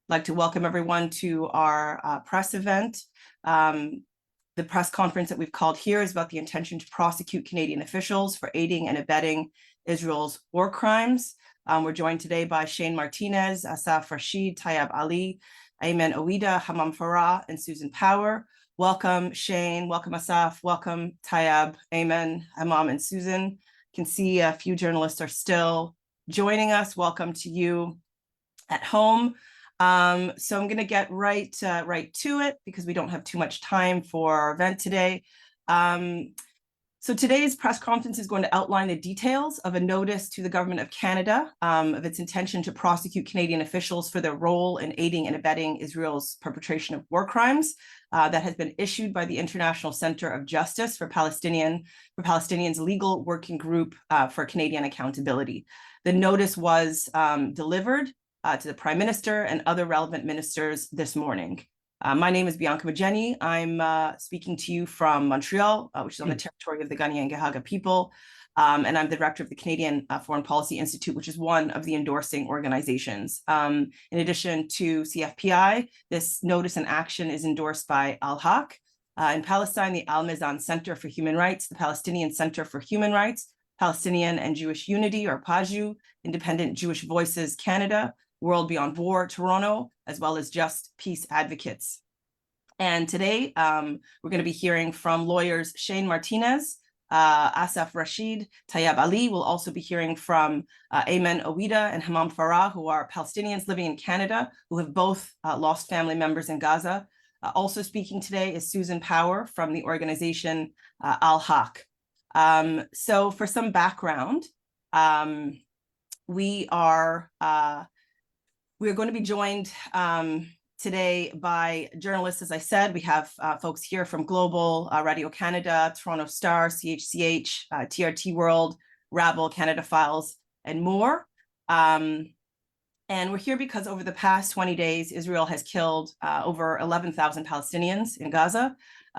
like to welcome everyone to our press event. The press conference that we've called here is about the intention to prosecute Canadian officials for aiding and abetting Israel's war crimes. We're joined today by Shane Martinez, Asaf Rashid, Tayeb Ali, Ayman Ouida, Hamam Farah, and Susan Power. Welcome, Shane. Welcome, Asaf. Welcome, Tayeb, Ayman, Hamam, and Susan. You can see a few journalists are still joining us. Welcome to you at home. So I'm going to get right to it because we don't have too much time for our event today. So today's press conference is going to outline the details of a notice to the Government of Canada of its intention to prosecute Canadian officials for their role in aiding and abetting Israel's perpetration of war crimes that has been issued by the International Center of Justice for Palestinians legal working group for Canadian accountability. The notice was delivered to the Prime Minister and other relevant ministers this morning. My name is Bianca Majeni. I'm speaking to you from Montreal, which is on the territory of the Kanien'kehá:ka people, and I'm the director of the Canadian Foreign Policy Institute, which is one of the endorsing organizations. In addition to CFPI, this notice and action is endorsed by Al-Haq. In Palestine, the Al-Mizan Center for Human Rights, the Palestinian Center for Human Rights, Palestinian and Jewish Unity, or PAJU, Independent Jewish Voices Canada, World Beyond War Toronto, as well as Just Peace Advocates. And today, we're going to be hearing from lawyers Shane Martinez, Asaf Rashid, Tayeb Ali. We'll also be hearing from Ayman Ouida and Hamam Farah, who are Palestinians living in Canada, who have both lost family members in Gaza. Also speaking today is Susan Power from the organization Al-Haq. So for some background, we're going to be joined today by journalists. As I said, we have folks here from Global, Radio Canada, Toronto Star, CHCH, TRT World, Rabble, Canada Files, and more. And we're here because over the past 20 days, Israel has killed over 11,000 Palestinians in Gaza,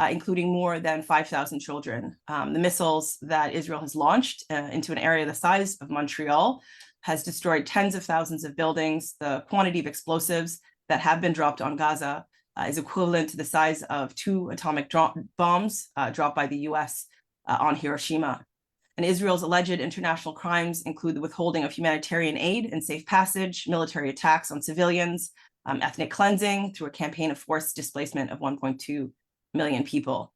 including more than 5,000 children. The missiles that Israel has launched into an area the size of Montreal has destroyed tens of thousands of buildings. The quantity of explosives that have been dropped on Gaza is equivalent to the size of 2 atomic bombs dropped by the US on Hiroshima. And Israel's alleged international crimes include the withholding of humanitarian aid and safe passage, military attacks on civilians, ethnic cleansing through a campaign of forced displacement of 1.2 million people.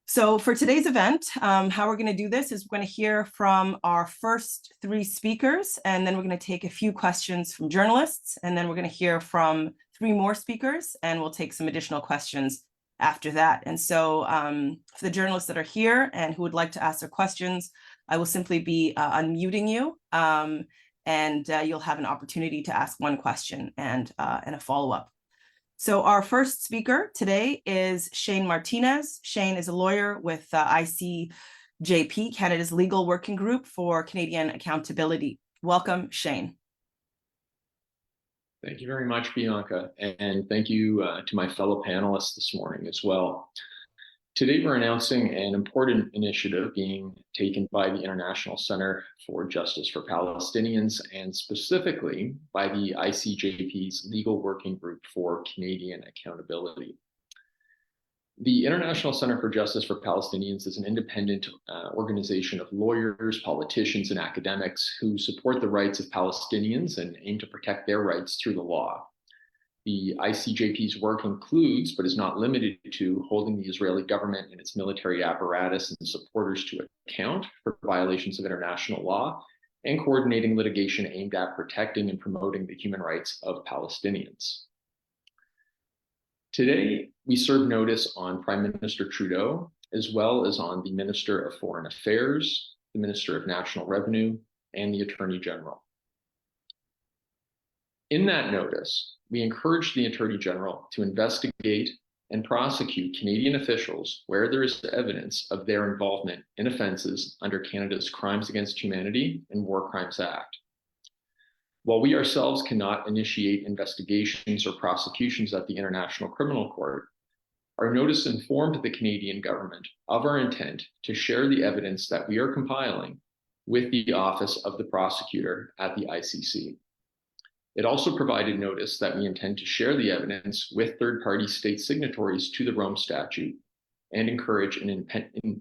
So for today's event, how we're going to do this is we're going to hear from our first 3 speakers, and then we're going to take a few questions from journalists, and then we're going to hear from 3 more speakers, and we'll take some additional questions after that. And so for the journalists that are here and who would like to ask their questions, I will simply be unmuting you, and you'll have an opportunity to ask 1 question and a follow-up. So our first speaker today is Shane Martinez. Shane is a lawyer with ICJP, Canada's legal working group for Canadian accountability. Welcome, Shane. Thank you very much, Bianca, and thank you to my fellow panelists this morning as well. Today, we're announcing an important initiative being taken by the International Center for Justice for Palestinians, and specifically by the ICJP's Legal Working Group for Canadian Accountability. The International Center for Justice for Palestinians is an independent organization of lawyers, politicians, and academics who support the rights of Palestinians and aim to protect their rights through the law. The ICJP's work includes, but is not limited to, holding the Israeli government and its military apparatus and supporters to account for violations of international law, and coordinating litigation aimed at protecting and promoting the human rights of Palestinians. Today, we serve notice on Prime Minister Trudeau, as well as on the Minister of Foreign Affairs, the Minister of National Revenue, and the Attorney General. In that notice, we encourage the Attorney General to investigate and prosecute Canadian officials where there is evidence of their involvement in offenses under Canada's Crimes Against Humanity and War Crimes Act. While we ourselves cannot initiate investigations or prosecutions at the International Criminal Court, our notice informed the Canadian government of our intent to share the evidence that we are compiling with the Office of the Prosecutor at the ICC. It also provided notice that we intend to share the evidence with third-party state signatories to the Rome Statute and encourage an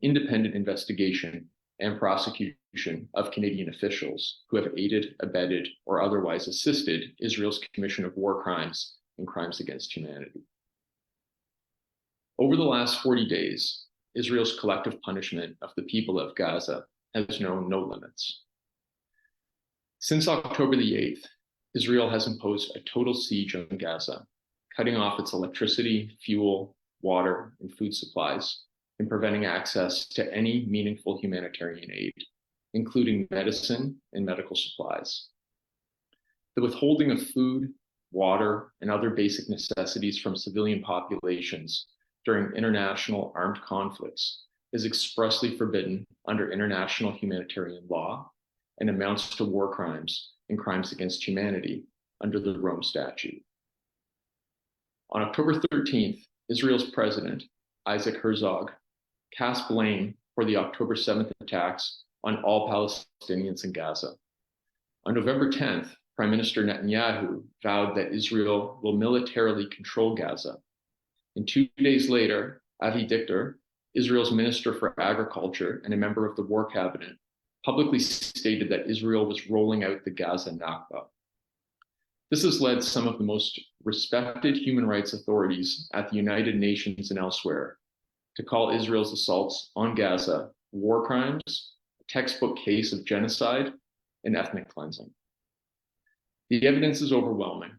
independent investigation and prosecution of Canadian officials who have aided, abetted, or otherwise assisted Israel's commission of war crimes and crimes against humanity. Over the last 40 days, Israel's collective punishment of the people of Gaza has known no limits. Since October the 8th, Israel has imposed a total siege on Gaza, cutting off its electricity, fuel, water, and food supplies, and preventing access to any meaningful humanitarian aid, including medicine and medical supplies. The withholding of food, water, and other basic necessities from civilian populations during international armed conflicts is expressly forbidden under international humanitarian law and amounts to war crimes and crimes against humanity under the Rome Statute. On October 13th, Israel's president, Isaac Herzog, cast blame for the October 7th attacks on all Palestinians in Gaza. On November 10th, Prime Minister Netanyahu vowed that Israel will militarily control Gaza. And 2 days later, Avi Dichter, Israel's Minister for Agriculture and a member of the War Cabinet, publicly stated that Israel was rolling out the Gaza Nakba. This has led some of the most respected human rights authorities at the United Nations and elsewhere to call Israel's assaults on Gaza war crimes, a textbook case of genocide, and ethnic cleansing. The evidence is overwhelming.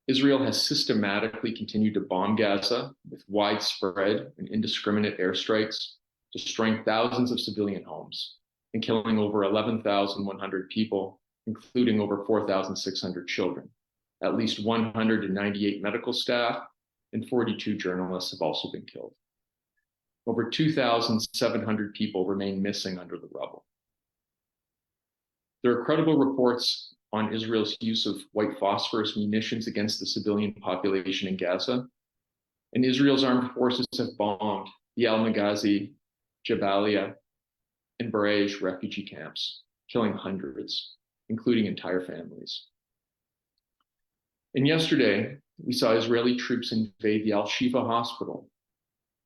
Israel has systematically continued to bomb Gaza with widespread and indiscriminate airstrikes, destroying thousands of civilian homes and killing over 11,100 people, including over 4,600 children. At least 198 medical staff and 42 journalists have also been killed. Over 2,700 people remain missing under the rubble. There are credible reports on Israel's use of white phosphorus munitions against the civilian population in Gaza, and Israel's armed forces have bombed the Al-Maghazi, Jabalia, and Barej refugee camps, killing hundreds, including entire families. And yesterday, we saw Israeli troops invade the Al-Shifa hospital,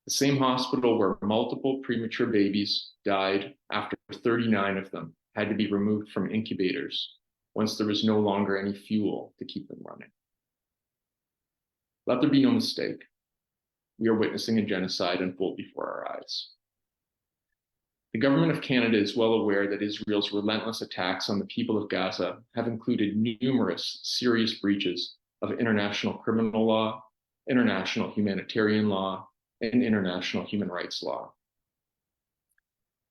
the same hospital where multiple premature babies died after 39 of them had to be removed from incubators once there was no longer any fuel to keep them running. Let there be no mistake. We are witnessing a genocide unfold before our eyes. The government of Canada is well aware that Israel's relentless attacks on the people of Gaza have included numerous serious breaches of international criminal law, international humanitarian law, and international human rights law.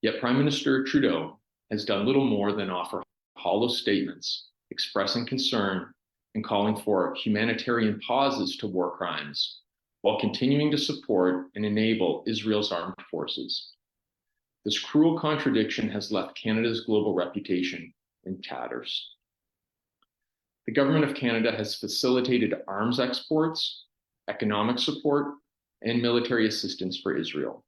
Yet Prime Minister Trudeau has done little more than offer hollow statements expressing concern and calling for humanitarian pauses to war crimes while continuing to support and enable Israel's armed forces. This cruel contradiction has left Canada's global reputation in tatters. The government of Canada has facilitated arms exports, economic support, and military assistance for Israel.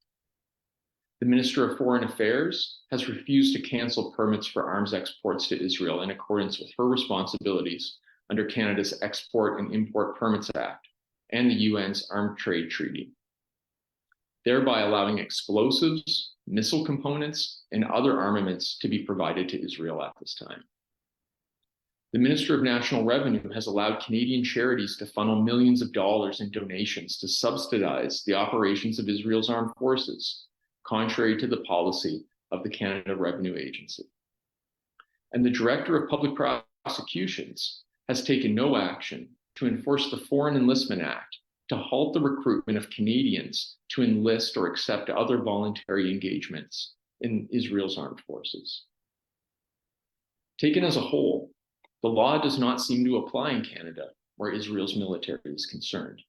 The Minister of Foreign Affairs has refused to cancel permits for arms exports to Israel in accordance with her responsibilities under Canada's Export and Import Permits Act and the UN's Armed Trade Treaty, thereby allowing explosives, missile components, and other armaments to be provided to Israel at this time. The Minister of National Revenue has allowed Canadian charities to funnel millions of dollars in donations to subsidize the operations of Israel's armed forces, contrary to the policy of the Canada Revenue Agency. And the Director of Public Prosecutions has taken no action to enforce the Foreign Enlistment Act to halt the recruitment of Canadians to enlist or accept other voluntary engagements in Israel's armed forces. Taken as a whole, the law does not seem to apply in Canada, where Israel's military is concerned.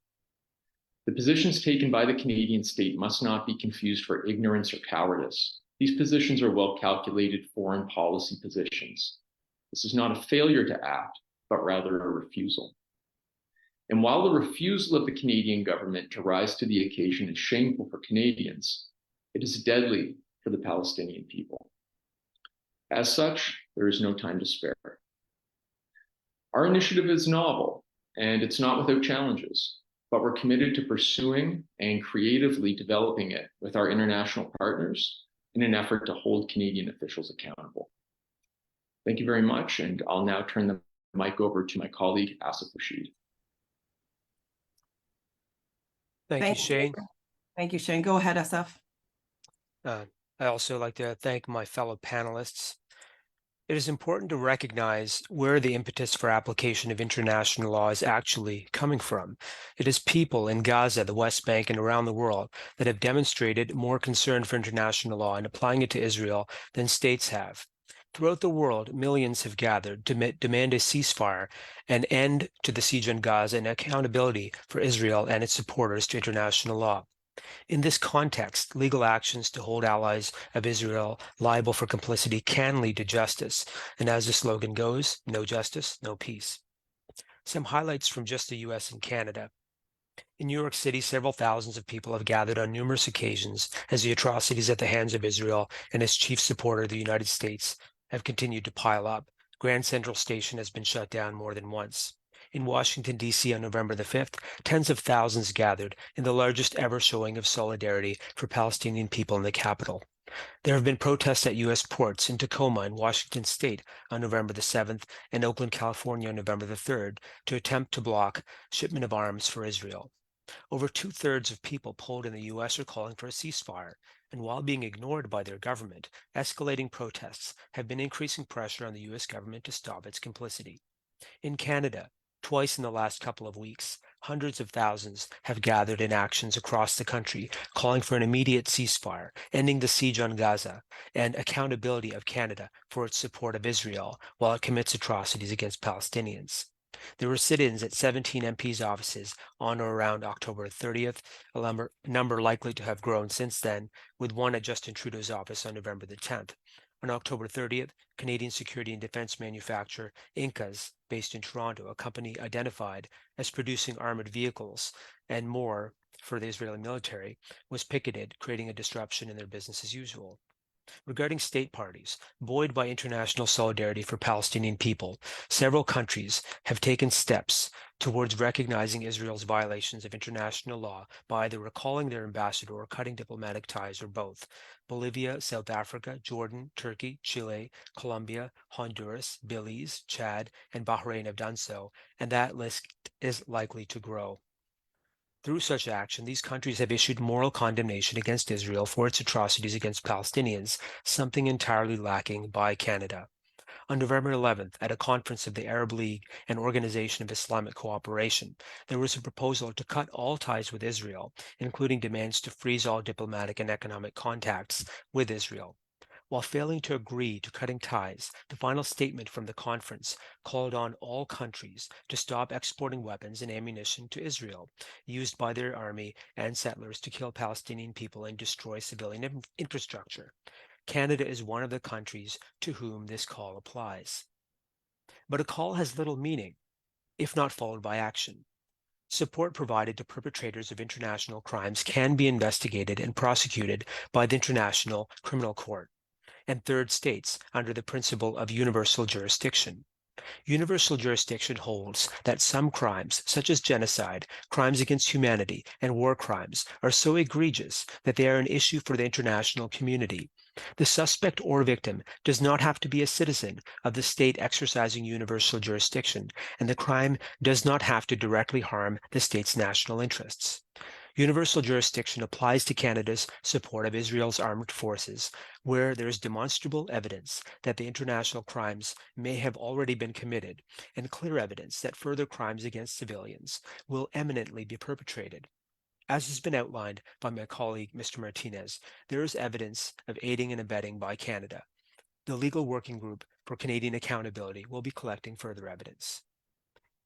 The positions taken by the Canadian state must not be confused for ignorance or cowardice. These positions are well-calculated foreign policy positions. This is not a failure to act, but rather a refusal. And while the refusal of the Canadian government to rise to the occasion is shameful for Canadians, it is deadly for the Palestinian people. As such, there is no time to spare. Our initiative is novel, and it's not without challenges, but we're committed to pursuing and creatively developing it with our international partners in an effort to hold Canadian officials accountable. Thank you very much, and I'll now turn the mic over to my colleague, Asif Rashid. Thank you, Shane. Thank you, Shane. Go ahead, Asif. I also like to thank my fellow panelists. It is important to recognize where the impetus for application of international law is actually coming from. It is people in Gaza, the West Bank, and around the world that have demonstrated more concern for international law and applying it to Israel than states have. Throughout the world, millions have gathered to demand a ceasefire, an end to the siege on Gaza, and accountability for Israel and its supporters to international law. In this context, legal actions to hold allies of Israel liable for complicity can lead to justice. And as the slogan goes, no justice, no peace. Some highlights from just the US and Canada. In New York City, several thousands of people have gathered on numerous occasions as the atrocities at the hands of Israel and its chief supporter, the United States, have continued to pile up. Grand Central Station has been shut down more than once. In Washington, D.C. on November the 5th, tens of thousands gathered in the largest ever showing of solidarity for Palestinian people in the capital. There have been protests at U.S. ports in Tacoma in Washington State on November the 7th and Oakland, California on November the 3rd to attempt to block shipment of arms for Israel. Over 2/3 of people polled in the U.S. are calling for a ceasefire, and while being ignored by their government, escalating protests have been increasing pressure on the U.S. government to stop its complicity. In Canada, twice in the last couple of weeks, hundreds of thousands have gathered in actions across the country calling for an immediate ceasefire, ending the siege on Gaza, and accountability of Canada for its support of Israel while it commits atrocities against Palestinians. There were sit-ins at 17 MPs' offices on or around October 30th, a number likely to have grown since then, with one at Justin Trudeau's office on November the 10th. On October 30th, Canadian security and defense manufacturer Incas, based in Toronto, a company identified as producing armored vehicles and more for the Israeli military, was picketed, creating a disruption in their business as usual. Regarding state parties, buoyed by international solidarity for Palestinian people, several countries have taken steps towards recognizing Israel's violations of international law by either recalling their ambassador or cutting diplomatic ties, or both. Bolivia, South Africa, Jordan, Turkey, Chile, Colombia, Honduras, Belize, Chad, and Bahrain have done so, and that list is likely to grow. Through such action, these countries have issued moral condemnation against Israel for its atrocities against Palestinians, something entirely lacking by Canada. On November 11th, at a conference of the Arab League and Organization of Islamic Cooperation, there was a proposal to cut all ties with Israel, including demands to freeze all diplomatic and economic contacts with Israel. While failing to agree to cutting ties, the final statement from the conference called on all countries to stop exporting weapons and ammunition to Israel, used by their army and settlers to kill Palestinian people and destroy civilian infrastructure. Canada is one of the countries to whom this call applies. But a call has little meaning if not followed by action. Support provided to perpetrators of international crimes can be investigated and prosecuted by the International Criminal Court and third states under the principle of universal jurisdiction. Universal jurisdiction holds that some crimes, such as genocide, crimes against humanity, and war crimes, are so egregious that they are an issue for the international community. The suspect or victim does not have to be a citizen of the state exercising universal jurisdiction, and the crime does not have to directly harm the state's national interests. Universal jurisdiction applies to Canada's support of Israel's armed forces, where there is demonstrable evidence that the international crimes may have already been committed, and clear evidence that further crimes against civilians will imminently be perpetrated. As has been outlined by my colleague, Mr. Martinez, there is evidence of aiding and abetting by Canada. The Legal Working Group for Canadian Accountability will be collecting further evidence.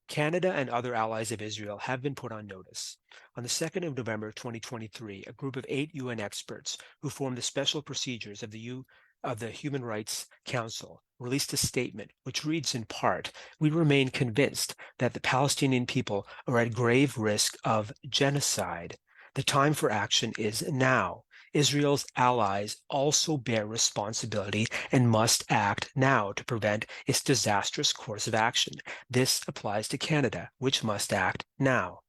Canada and other allies of Israel have been put on notice. On the 2nd of November 2023, a group of 8 UN experts who form the special procedures of the Human Rights Council released a statement which reads in part, "We remain convinced that the Palestinian people are at grave risk of genocide. The time for action is now. Israel's allies also bear responsibility and must act now to prevent its disastrous course of action. This applies to Canada, which must act now.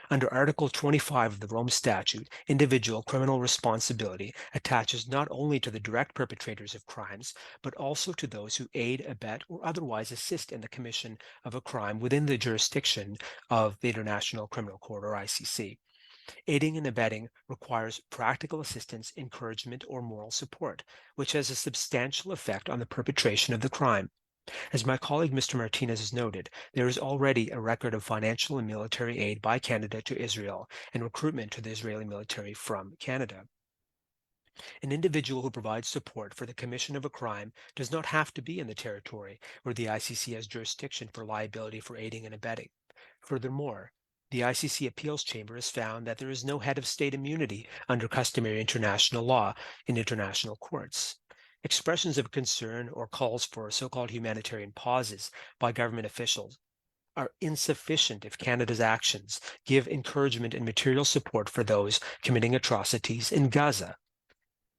Under Article 25 of the Rome Statute, individual criminal responsibility attaches not only to the direct perpetrators of crimes, but also to those who aid, abet, or otherwise assist in the commission of a crime within the jurisdiction of the International Criminal Court, or ICC. Aiding and abetting requires practical assistance, encouragement, or moral support, which has a substantial effect on the perpetration of the crime. As my colleague Mr. Martinez has noted, there is already a record of financial and military aid by Canada to Israel and recruitment to the Israeli military from Canada. An individual who provides support for the commission of a crime does not have to be in the territory where the ICC has jurisdiction for liability for aiding and abetting. Furthermore, the ICC Appeals Chamber has found that there is no head of state immunity under customary international law in international courts. Expressions of concern or calls for so-called humanitarian pauses by government officials are insufficient if Canada's actions give encouragement and material support for those committing atrocities in Gaza.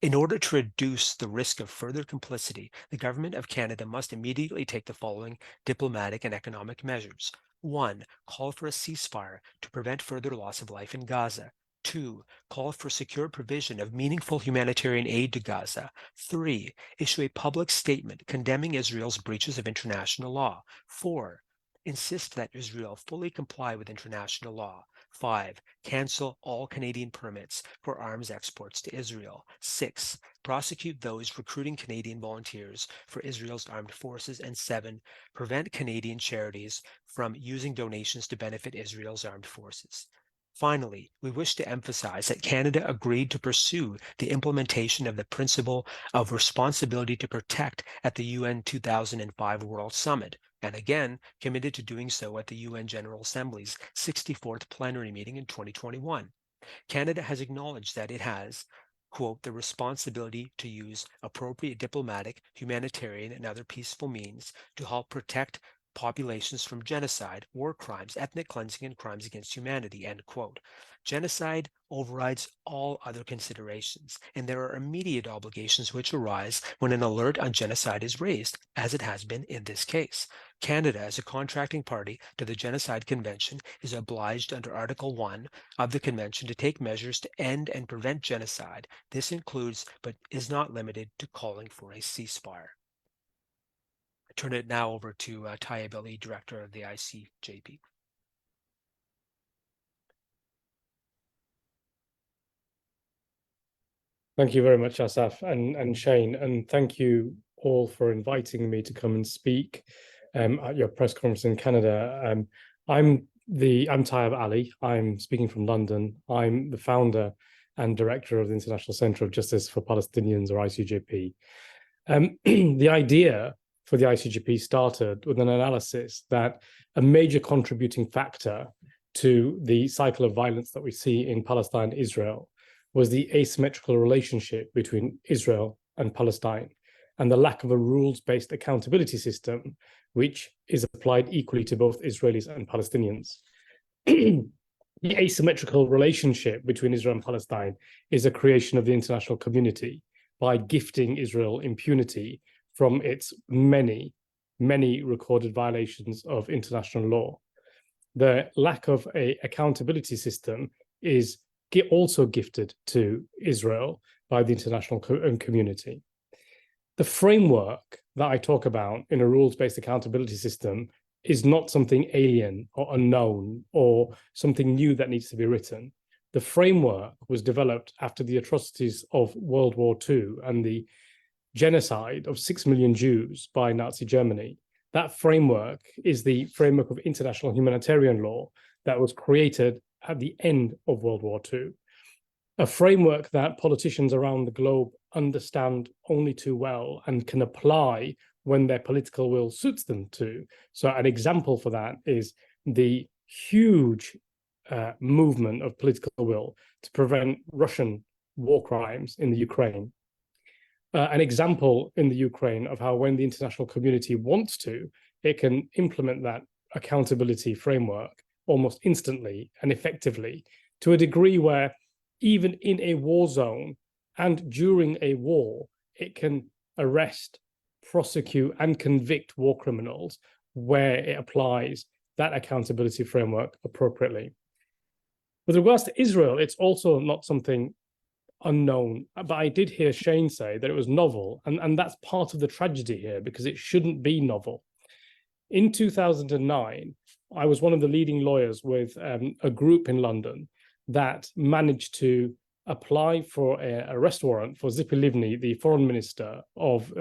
In order to reduce the risk of further complicity, the Government of Canada must immediately take the following diplomatic and economic measures. 1. Call for a ceasefire to prevent further loss of life in Gaza. 2. Call for secure provision of meaningful humanitarian aid to Gaza. 3. Issue a public statement condemning Israel's breaches of international law. 4. Insist that Israel fully comply with international law. 5. Cancel all Canadian permits for arms exports to Israel. 6. Prosecute those recruiting Canadian volunteers for Israel's armed forces. And 7. Prevent Canadian charities from using donations to benefit Israel's armed forces. Finally, we wish to emphasize that Canada agreed to pursue the implementation of the principle of responsibility to protect at the UN 2005 World Summit, and again committed to doing so at the UN General Assembly's 64th plenary meeting in 2021. Canada has acknowledged that it has, quote, the responsibility to use appropriate diplomatic, humanitarian, and other peaceful means to help protect populations from genocide, war crimes, ethnic cleansing, and crimes against humanity, end quote. Genocide overrides all other considerations, and there are immediate obligations which arise when an alert on genocide is raised, as it has been in this case. Canada, as a contracting party to the Genocide Convention, is obliged under Article 1 of the Convention to take measures to end and prevent genocide. This includes, but is not limited to, calling for a ceasefire. I turn it now over to Tayyab Ali, Director of the ICJP. Thank you very much, Asaf and Shane, and thank you all for inviting me to come and speak at your press conference in Canada. I'm Tayyab Ali. I'm speaking from London. I'm the founder and director of the International Centre of Justice for Palestinians, or ICJP. The idea for the ICJP started with an analysis that a major contributing factor to the cycle of violence that we see in Palestine and Israel was the asymmetrical relationship between Israel and Palestine, and the lack of a rules-based accountability system, which is applied equally to both Israelis and Palestinians. The asymmetrical relationship between Israel and Palestine is a creation of the international community by gifting Israel impunity from its many recorded violations of international law. The lack of an accountability system is also gifted to Israel by the international community. The framework that I talk about in a rules-based accountability system is not something alien or unknown or something new that needs to be written. The framework was developed after the atrocities of World War II and the genocide of 6 million Jews by Nazi Germany. That framework is the framework of international humanitarian law that was created at the end of World War II, a framework that politicians around the globe understand only too well and can apply when their political will suits them to. So an example for that is the huge movement of political will to prevent Russian war crimes in the Ukraine. An example in the Ukraine of how when the international community wants to, it can implement that accountability framework almost instantly and effectively, to a degree where even in a war zone, And during a war, it can arrest, prosecute, and convict war criminals where it applies that accountability framework appropriately. With regards to Israel, it's also not something unknown, but I did hear Shane say that it was novel, and that's part of the tragedy here, because it shouldn't be novel. In 2009, I was one of the leading lawyers with a group in London that managed to apply for an arrest warrant for Tzipi Livni, the foreign minister of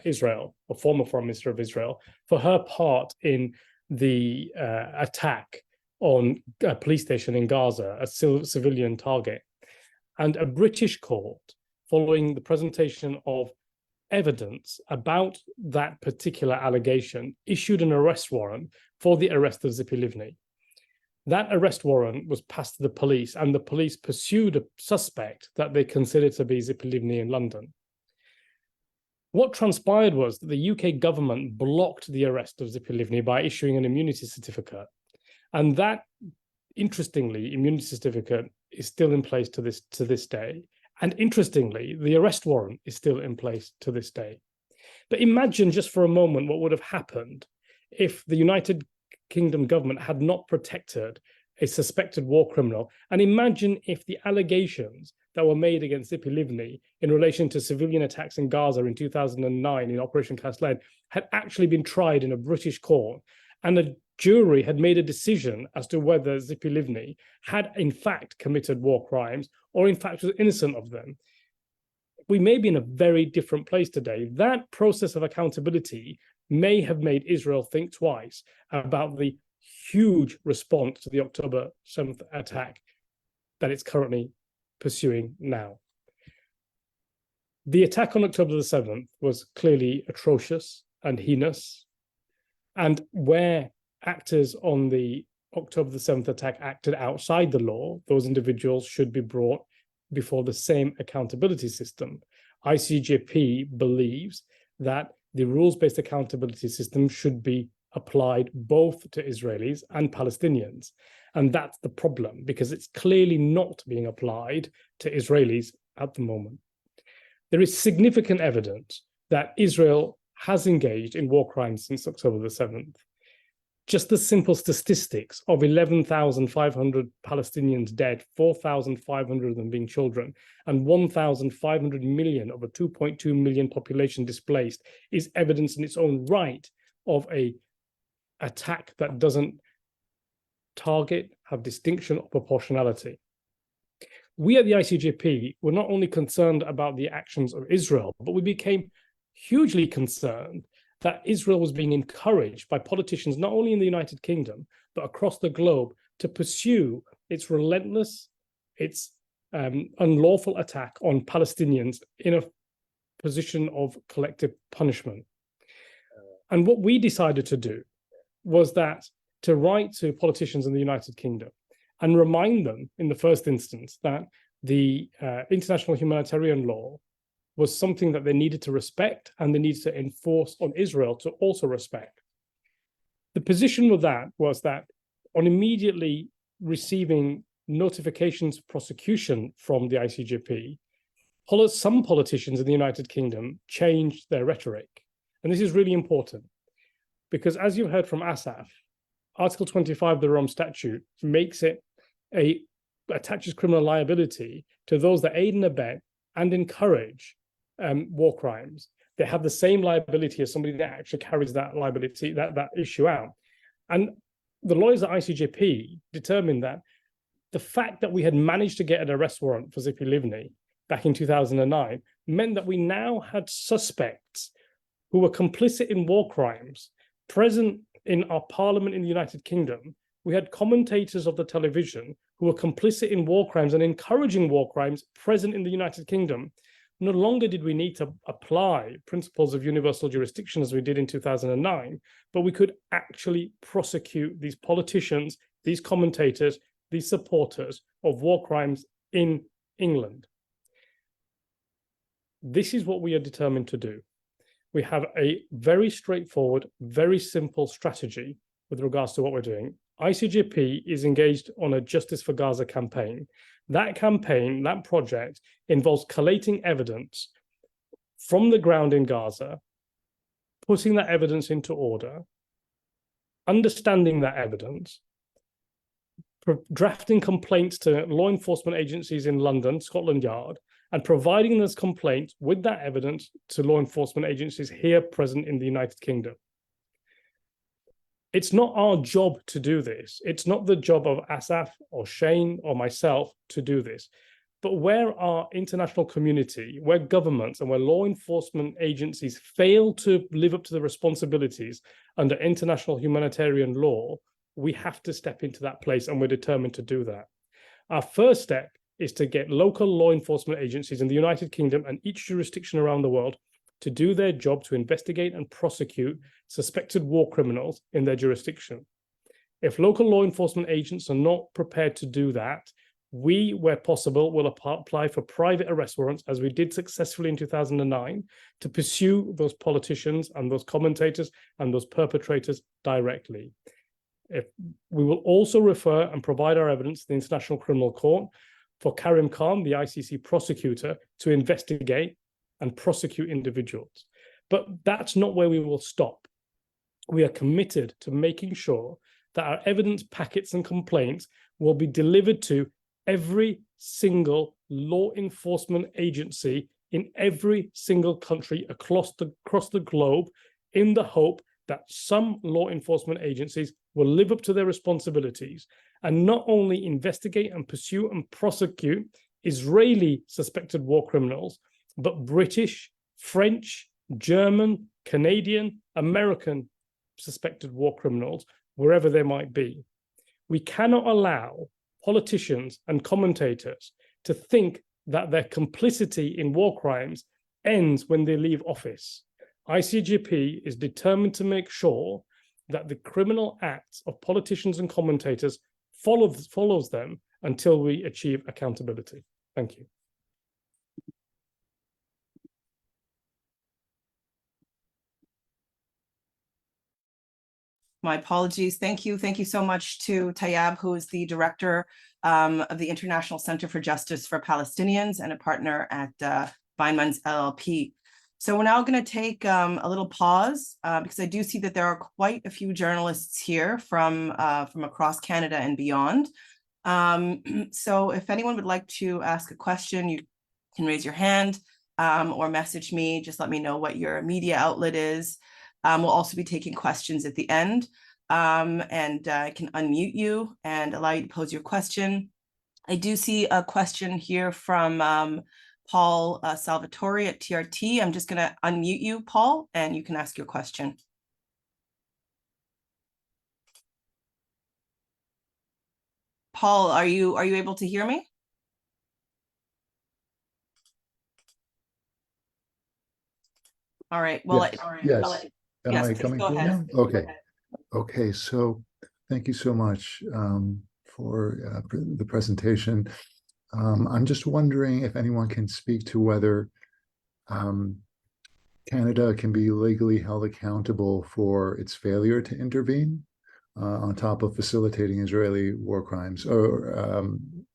Israel, or former foreign minister of Israel, for her part in the attack on a police station in Gaza, a civilian target. And a British court, following the presentation of evidence about that particular allegation, issued an arrest warrant for the arrest of Tzipi Livni. That arrest warrant was passed to the police, and the police pursued a suspect that they considered to be Tzipi Livni in London. What transpired was that the UK government blocked the arrest of Tzipi Livni by issuing an immunity certificate. And that, interestingly, immunity certificate is still in place to this day. And interestingly, the arrest warrant is still in place to this day. But imagine just for a moment what would have happened if the United Kingdom government had not protected a suspected war criminal. And imagine if the allegations that were made against Tzipi Livni in relation to civilian attacks in Gaza in 2009 in Operation Cast Lead had actually been tried in a British court, and a jury had made a decision as to whether Tzipi Livni had in fact committed war crimes or in fact was innocent of them. We may be in a very different place today. That process of accountability may have made Israel think twice about the huge response to the October 7th attack that it's currently pursuing now. The attack on October the 7th was clearly atrocious and heinous, and where actors on the October the 7th attack acted outside the law, those individuals should be brought before the same accountability system. ICJP believes that the rules-based accountability system should be applied both to Israelis and Palestinians. And that's the problem, because it's clearly not being applied to Israelis at the moment. There is significant evidence that Israel has engaged in war crimes since October the 7th. Just the simple statistics of 11,500 Palestinians dead, 4,500 of them being children, and 1,500 million of a 2.2 million population displaced is evidence in its own right of an attack that doesn't target, have distinction or proportionality. We at the ICJP were not only concerned about the actions of Israel, but we became hugely concerned that Israel was being encouraged by politicians, not only in the United Kingdom, but across the globe, to pursue its relentless, its unlawful attack on Palestinians in a position of collective punishment. And what we decided to do was that to write to politicians in the United Kingdom and remind them in the first instance that the international humanitarian law was something that they needed to respect and they needed to enforce on Israel to also respect. The position with that was that on immediately receiving notifications of prosecution from the ICJP, some politicians in the United Kingdom changed their rhetoric. And this is really important because, as you heard from Asaf, Article 25 of the Rome Statute makes it attaches criminal liability to those that aid and abet and encourage war crimes. They have the same liability as somebody that actually carries that liability, that issue out. And the lawyers at ICJP determined that the fact that we had managed to get an arrest warrant for Tzipi Livni back in 2009 meant that we now had suspects who were complicit in war crimes present in our parliament in the United Kingdom. We had commentators of the television who were complicit in war crimes and encouraging war crimes present in the United Kingdom. No longer did we need to apply principles of universal jurisdiction as we did in 2009, but we could actually prosecute these politicians, these commentators, these supporters of war crimes in England. This is what we are determined to do. We have a very straightforward, very simple strategy with regards to what we're doing. ICJP is engaged on a Justice for Gaza campaign. That campaign, that project, involves collating evidence from the ground in Gaza, putting that evidence into order, understanding that evidence, drafting complaints to law enforcement agencies in London, Scotland Yard, and providing those complaints with that evidence to law enforcement agencies here present in the United Kingdom. It's not our job to do this. It's not the job of Asaf or Shane or myself to do this. But where our international community, where governments and where law enforcement agencies fail to live up to the responsibilities under international humanitarian law, we have to step into that place, and we're determined to do that. Our first step is to get local law enforcement agencies in the United Kingdom and each jurisdiction around the world to do their job to investigate and prosecute suspected war criminals in their jurisdiction. If local law enforcement agents are not prepared to do that, we, where possible, will apply for private arrest warrants, as we did successfully in 2009, to pursue those politicians and those commentators and those perpetrators directly. We will also refer and provide our evidence to the International Criminal Court for Karim Khan, the ICC prosecutor, to investigate and prosecute individuals. But that's not where we will stop. We are committed to making sure that our evidence packets and complaints will be delivered to every single law enforcement agency in every single country across the globe, in the hope that some law enforcement agencies will live up to their responsibilities and not only investigate and pursue and prosecute Israeli suspected war criminals, but British, French, German, Canadian, American suspected war criminals, wherever they might be. We cannot allow politicians and commentators to think that their complicity in war crimes ends when they leave office. ICJP is determined to make sure that the criminal acts of politicians and commentators follows them until we achieve accountability. Thank you. My apologies. Thank you. Thank you so much to Tayyab, who is the director of the International Center for Justice for Palestinians and a partner at Weinmann's LLP. So we're now going to take a little pause because I do see that there are quite a few journalists here from across Canada and beyond. So if anyone would like to ask a question, you can raise your hand or message me. Just let me know what your media outlet is. We'll also be taking questions at the end, and I can unmute you and allow you to pose your question. I do see a question here from Paul Salvatore at TRT. I'm just going to unmute you, Paul, and you can ask your question. Paul, are you able to hear me? All right. Well, yes. Am I please coming go through ahead. now? Okay. Okay. So thank you so much for the presentation. I'm just wondering if anyone can speak to whether Canada can be legally held accountable for its failure to intervene on top of facilitating Israeli war crimes, or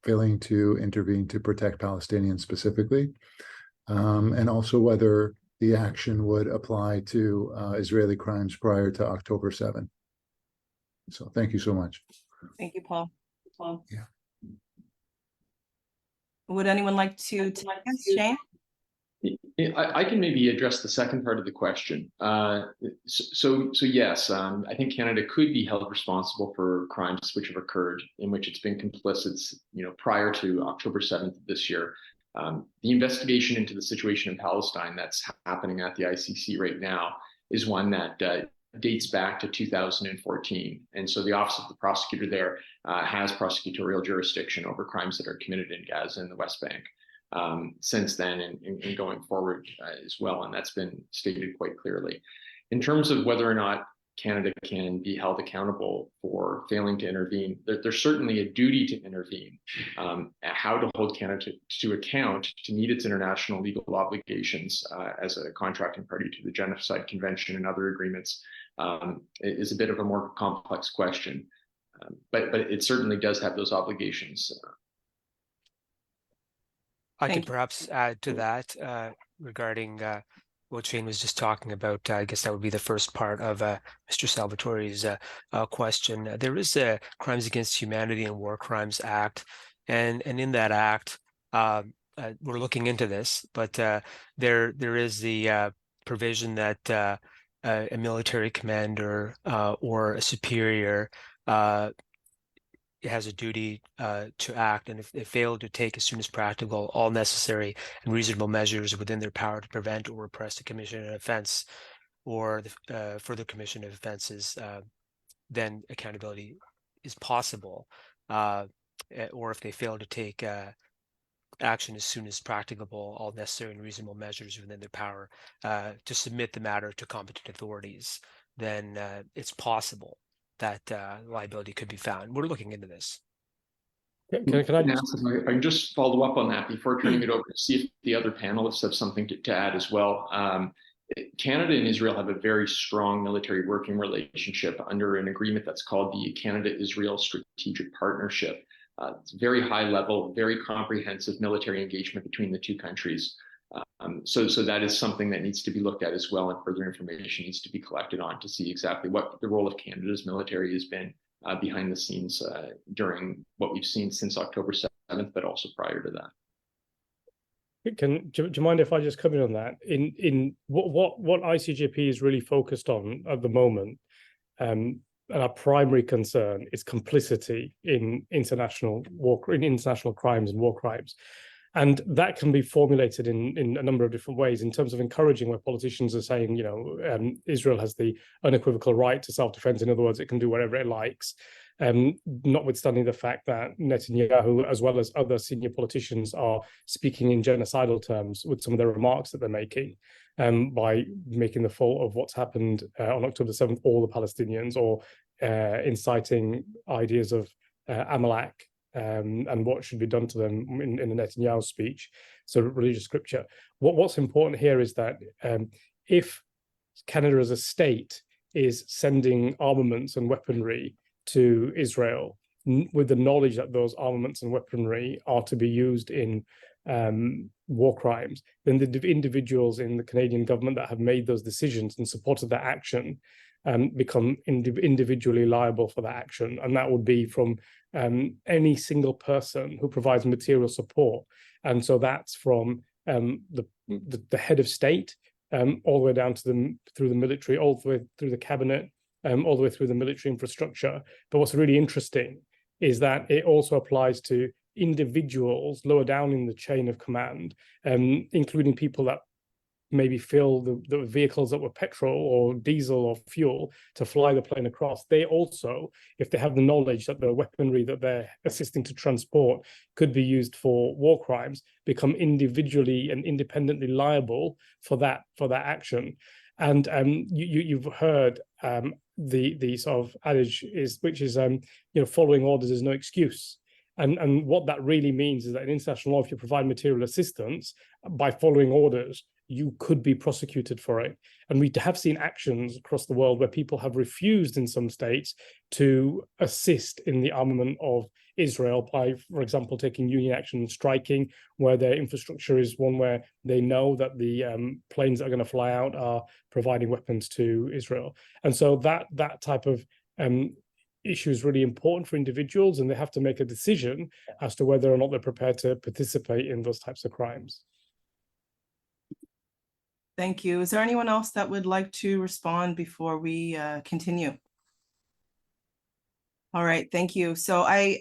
failing to intervene to protect Palestinians specifically, and also whether the action would apply to Israeli crimes prior to October 7. So thank you so much. Thank you, Paul. Yeah. Would anyone like to take this, Shane? I can maybe address the second part of the question. So yes, I think Canada could be held responsible for crimes which have occurred in which it's been complicit, prior to October 7th of this year. The investigation into the situation in Palestine that's happening at the ICC right now is one that dates back to 2014. And so the Office of the Prosecutor there has prosecutorial jurisdiction over crimes that are committed in Gaza and the West Bank since then and going forward as well. And that's been stated quite clearly. In terms of whether or not Canada can be held accountable for failing to intervene, there's certainly a duty to intervene. How to hold Canada to account to meet its international legal obligations as a contracting party to the Genocide Convention and other agreements is a bit of a more complex question. But it certainly does have those obligations. I Thank could you. perhaps add to that regarding what Shane was just talking about. I guess that would be the first part of Mr. Salvatore's question. There is a Crimes Against Humanity and War Crimes Act, and in that act, we're looking into this, but there is the provision that a military commander or a superior has a duty to act, and if they fail to take as soon as practical all necessary and reasonable measures within their power to prevent or repress the commission of an offense or the further commission of offenses, then accountability is possible. Or if they fail to take action as soon as practicable, all necessary and reasonable measures within their power to submit the matter to competent authorities, then it's possible that liability could be found. We're looking into this. Can I Ask if I can just follow up on that before turning it over to see if the other panelists have something to add as well. Canada and Israel have a very strong military working relationship under an agreement that's called the Canada-Israel Strategic Partnership. It's very high level, very comprehensive military engagement between the two countries. So that is something that needs to be looked at as well, and further information needs to be collected on to see exactly what the role of Canada's military has been behind the scenes during what we've seen since October 7th, but also prior to that. Do you mind if I just come in on that? In what ICJP is really focused on at the moment, and our primary concern is complicity in international crimes and war crimes. And that can be formulated in a number of different ways in terms of encouraging, where politicians are saying, Israel has the unequivocal right to self-defense. In other words, it can do whatever it likes, notwithstanding the fact that Netanyahu, as well as other senior politicians, are speaking in genocidal terms with some of the remarks that they're making, by making the fault of what's happened on October 7th, all the Palestinians, or inciting ideas of Amalek, and what should be done to them in the Netanyahu speech, so religious scripture. What's important here is that if Canada as a state is sending armaments and weaponry to Israel with the knowledge that those armaments and weaponry are to be used in war crimes, then the individuals in the Canadian government that have made those decisions and supported that action become individually liable for that action. And that would be from any single person who provides material support. And so that's from the head of state all the way down to through the military, all the way through the cabinet, all the way through the military infrastructure. But what's really interesting is that it also applies to individuals lower down in the chain of command, including people that maybe fill the vehicles that were petrol or diesel or fuel to fly the plane across. They also, if they have the knowledge that the weaponry that they're assisting to transport could be used for war crimes, become individually and independently liable for that action. And you've heard the sort of adage which is following orders is no excuse. And what that really means is that in international law, if you provide material assistance by following orders, you could be prosecuted for it. And we have seen actions across the world where people have refused in some states to assist in the armament of Israel by, for example, taking union action and striking, where their infrastructure is one where they know that the planes that are going to fly out are providing weapons to Israel. And so that type of issue is really important for individuals, and they have to make a decision as to whether or not they're prepared to participate in those types of crimes. Thank you. Is there anyone else that would like to respond before we continue? All right, thank you. So I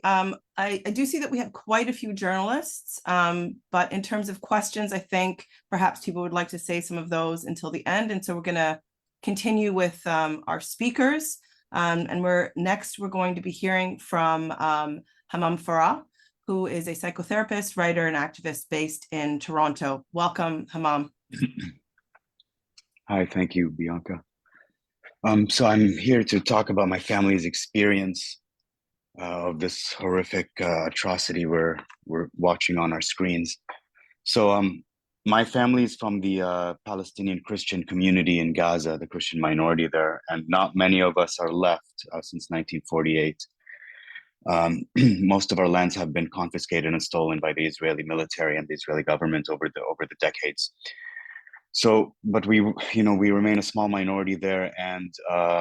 do see that we have quite a few journalists, but in terms of questions, I think perhaps people would like to say some of those until the end. And so we're going to continue with our speakers. And we're going to be hearing from Hamam Farah, who is a psychotherapist, writer, and activist based in Toronto. Welcome, Hamam. Hi, thank you, Bianca. So I'm here to talk about my family's experience of this horrific atrocity we're watching on our screens. So my family is from the Palestinian Christian community in Gaza, the Christian minority there, and not many of us are left since 1948. Most of our lands have been confiscated and stolen by the Israeli military and the Israeli government over the decades. So, but we remain a small minority there, and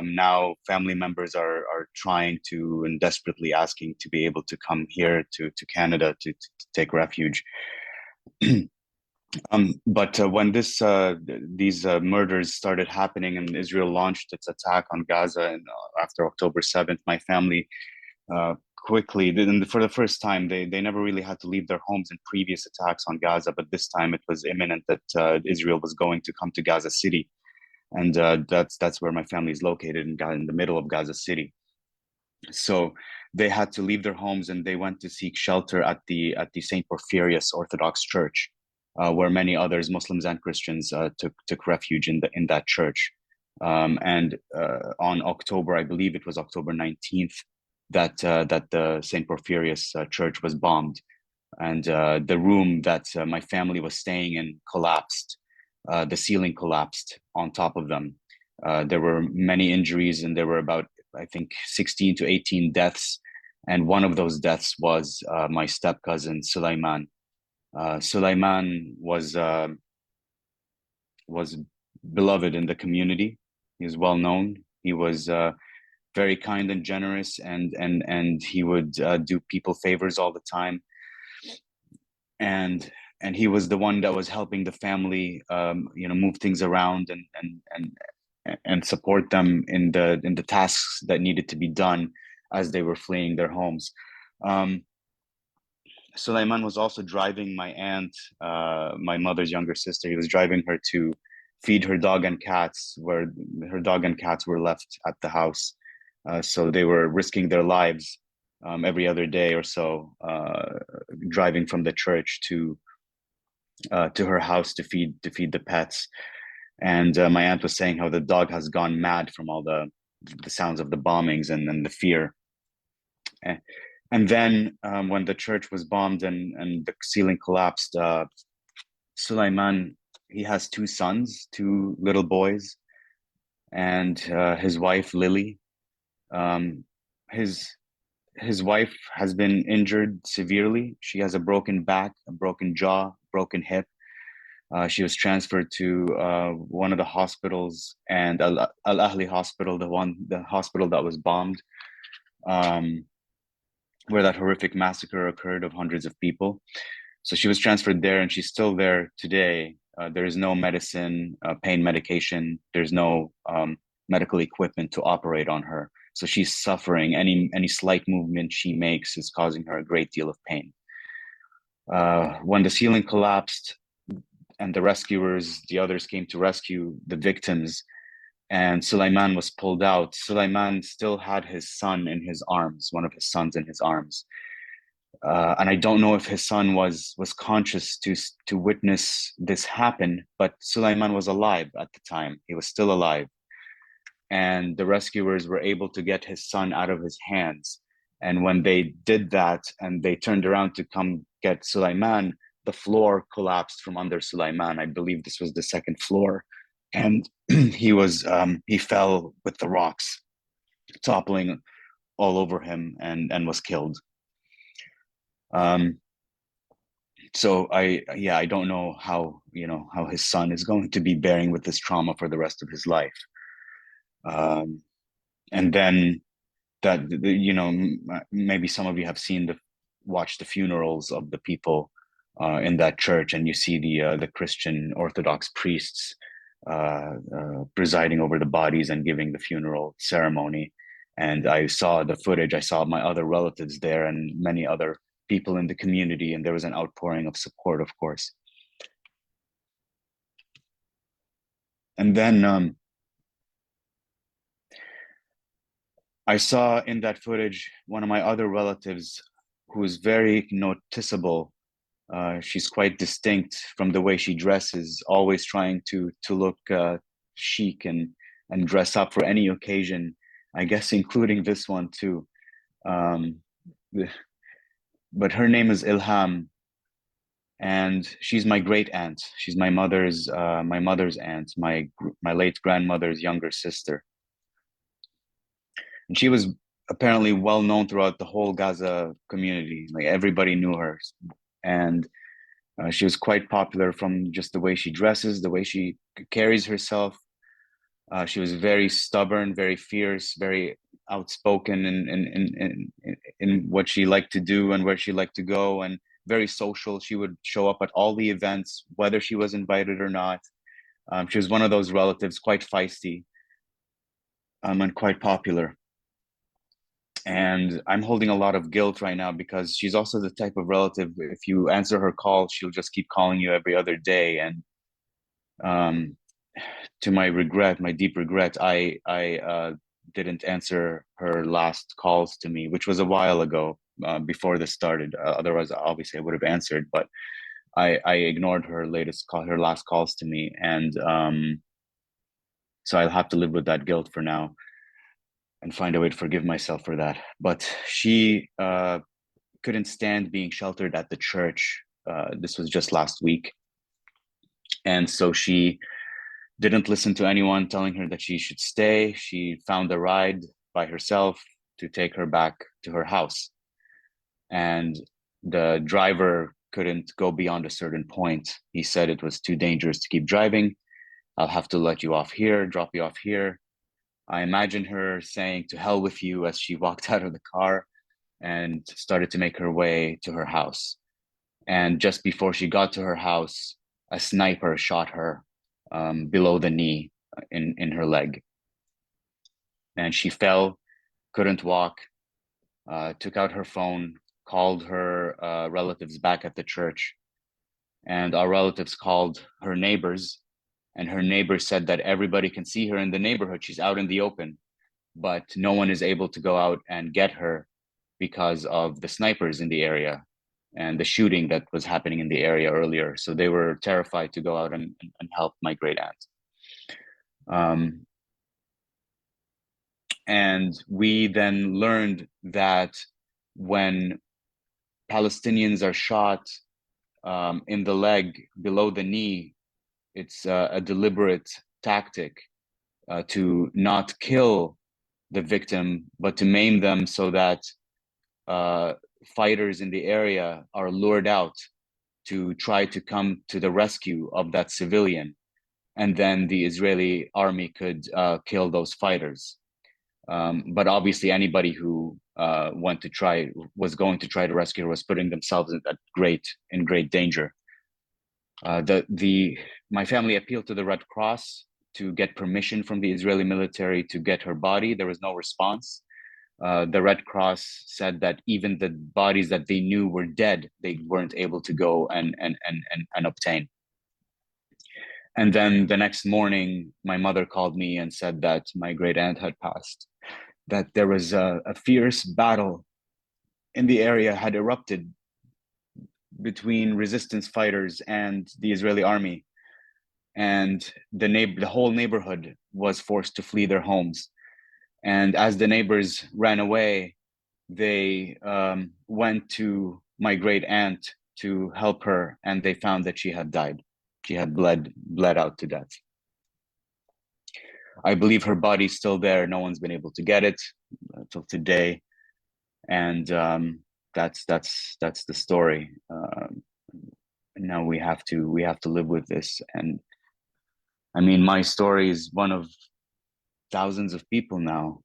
now family members are trying to and desperately asking to be able to come here to Canada to take refuge. But when these murders started happening and Israel launched its attack on Gaza, and after October 7th, my family quickly, for the first time, they never really had to leave their homes in previous attacks on Gaza, but this time it was imminent that Israel was going to come to Gaza City, and that's where my family is located, in the middle of Gaza City. So they had to leave their homes and they went to seek shelter at the St. Porphyrius Orthodox Church, where many others, Muslims and Christians, took refuge in that church. And on October, I believe it was October 19th, that the St. Porphyrius Church was bombed, and the room that my family was staying in collapsed. The ceiling collapsed on top of them. There were many injuries, and there were about, I think, 16 to 18 deaths. And one of those deaths was my step cousin, Sulaiman. Sulaiman was beloved in the community. He was well known. He was very kind and generous, and he would do people favors all the time. And he was the one that was helping the family, move things around and support them in the tasks that needed to be done as they were fleeing their homes. Sulaiman was also driving my aunt, my mother's younger sister. He was driving her to feed her dog and cats, where her dog and cats were left at the house. So they were risking their lives every other day or so, driving from the church to her house to feed the pets. And my aunt was saying how the dog has gone mad from all the sounds of the bombings and the fear. And then when the church was bombed and the ceiling collapsed, Sulaiman, he has two sons, two little boys, and his wife, Lily. His wife has been injured severely. She has a broken back, a broken jaw, broken hip. She was transferred to one of the hospitals, and Al Ahli Hospital, the hospital that was bombed, where that horrific massacre occurred of hundreds of people. So she was transferred there, and she's still there today. There is no medicine, pain medication. There's no medical equipment to operate on her. So she's suffering. Any slight movement she makes is causing her a great deal of pain. When the ceiling collapsed and the rescuers, the others, came to rescue the victims, and Sulaiman was pulled out, Sulaiman still had his son in his arms, one of his sons in his arms. And I don't know if his son was conscious to witness this happen, but Sulaiman was alive at the time. He was still alive. And the rescuers were able to get his son out of his hands. And when they did that and they turned around to come get Sulaiman, the floor collapsed from under Sulaiman. I believe this was the second floor. And he fell with the rocks toppling all over him and was killed. So I don't know how his son is going to be bearing with this trauma for the rest of his life. And then that, maybe some of you have watched the funerals of the people in that church, and you see the Christian Orthodox priests presiding over the bodies and giving the funeral ceremony. And I saw the footage. I saw my other relatives there and many other people in the community, and there was an outpouring of support, of course. And then I saw in that footage one of my other relatives who is very noticeable. She's quite distinct from the way she dresses, always trying to look chic and dress up for any occasion, I guess including this one too. But her name is Ilham, and she's my great aunt. She's my mother's aunt, my late grandmother's younger sister. And she was apparently well known throughout the whole Gaza community. Like everybody knew her, and she was quite popular from just the way she dresses, the way she carries herself. She was very stubborn, very fierce, very outspoken in what she liked to do and where she liked to go, and very social. She would show up at all the events, whether she was invited or not. She was one of those relatives, quite feisty, and quite popular. And I'm holding a lot of guilt right now because she's also the type of relative, if you answer her call, she'll just keep calling you every other day. And to my regret, my deep regret, I didn't answer her last calls to me, which was a while ago, before this started. Otherwise, obviously, I would have answered. But I ignored her last calls to me, and so I'll have to live with that guilt for now, and find a way to forgive myself for that. But she couldn't stand being sheltered at the church. This was just last week, and so she didn't listen to anyone telling her that she should stay. She found a ride by herself to take her back to her house. And the driver couldn't go beyond a certain point. He said it was too dangerous to keep driving. I'll have to let you off here, drop you off here. I imagine her saying, "To hell with you," as she walked out of the car and started to make her way to her house. And just before she got to her house, a sniper shot her below the knee in her leg. And she fell, couldn't walk, took out her phone, called her relatives back at the church. And our relatives called her neighbors, and her neighbors said that everybody can see her in the neighborhood. She's out in the open, but no one is able to go out and get her because of the snipers in the area and the shooting that was happening in the area earlier. So they were terrified to go out and help my great aunt. And we then learned that when Palestinians are shot in the leg below the knee, it's a deliberate tactic to not kill the victim, but to maim them so that fighters in the area are lured out to try to come to the rescue of that civilian. And then the Israeli army could kill those fighters. But obviously anybody who was going to try to rescue her was putting themselves in great danger. My family appealed to the Red Cross to get permission from the Israeli military to get her body. There was no response. The Red Cross said that even the bodies that they knew were dead, they weren't able to go and obtain. And then the next morning, my mother called me and said that my great aunt had passed, that there was a fierce battle in the area had erupted between resistance fighters and the Israeli army. And the whole neighborhood was forced to flee their homes. And as the neighbors ran away, they went to my great aunt to help her, and they found that she had died. She had bled out to death. I believe her body's still there. No one's been able to get it till today, and that's the story. Now we have to live with this. And I mean, my story is one of thousands of people now.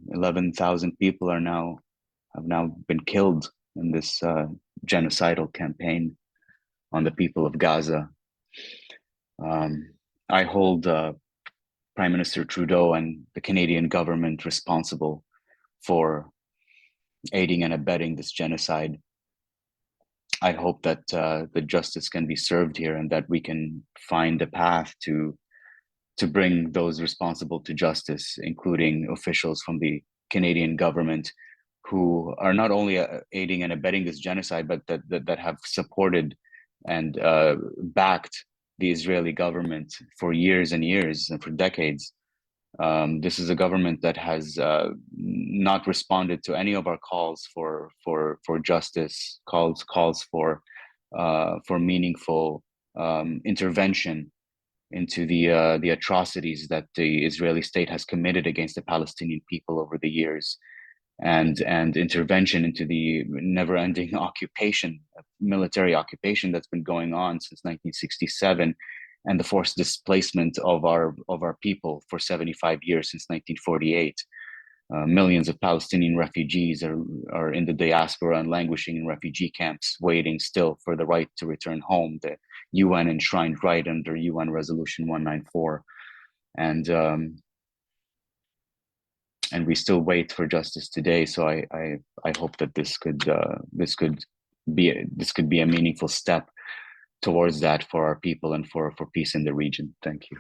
11,000 people have now been killed in this genocidal campaign on the people of Gaza. I hold Prime Minister Trudeau and the Canadian government responsible for aiding and abetting this genocide. I hope that the justice can be served here, and that we can find a path to bring those responsible to justice, including officials from the Canadian government who are not only aiding and abetting this genocide, but that have supported and backed the Israeli government for years and years and for decades. This is a government that has not responded to any of our calls for justice, calls for meaningful intervention into the atrocities that the Israeli state has committed against the Palestinian people over the years. and intervention into the never-ending military occupation that's been going on since 1967, and the forced displacement of our people for 75 years since 1948. Millions of Palestinian refugees are in the diaspora and languishing in refugee camps, waiting still for the right to return home, the UN enshrined right under UN Resolution 194. And we still wait for justice today. So I hope that this could be a meaningful step towards that for our people and for peace in the region. Thank you.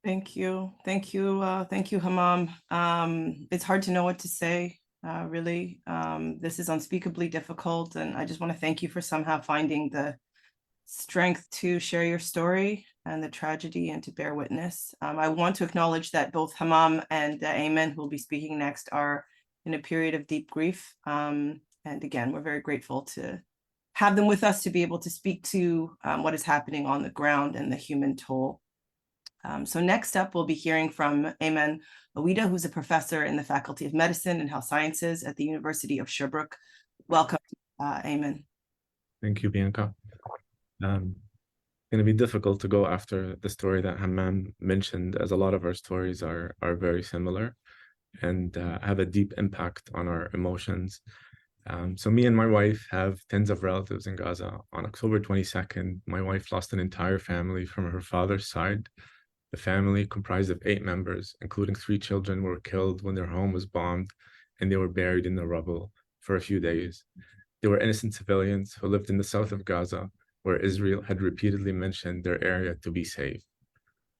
Thank you. Thank you, Hammam. It's hard to know what to say, really. This is unspeakably difficult, and I just want to thank you for somehow finding the strength to share your story and the tragedy and to bear witness. I want to acknowledge that both Hammam and Ayman, who will be speaking next, are in a period of deep grief. And again, we're very grateful to have them with us to be able to speak to what is happening on the ground and the human toll. So next up, we'll be hearing from Ayman Awida, who's a professor in the Faculty of Medicine and Health Sciences at the University of Sherbrooke. Welcome, Ayman. Thank you, Bianca. It's going to be difficult to go after the story that Hammam mentioned, as a lot of our stories are very similar and have a deep impact on our emotions. So me and my wife have tens of relatives in Gaza. On October 22nd, my wife lost an entire family from her father's side. The family, comprised of 8 members, including 3 children, were killed when their home was bombed, and they were buried in the rubble for a few days. They were innocent civilians who lived in the south of Gaza, where Israel had repeatedly mentioned their area to be safe.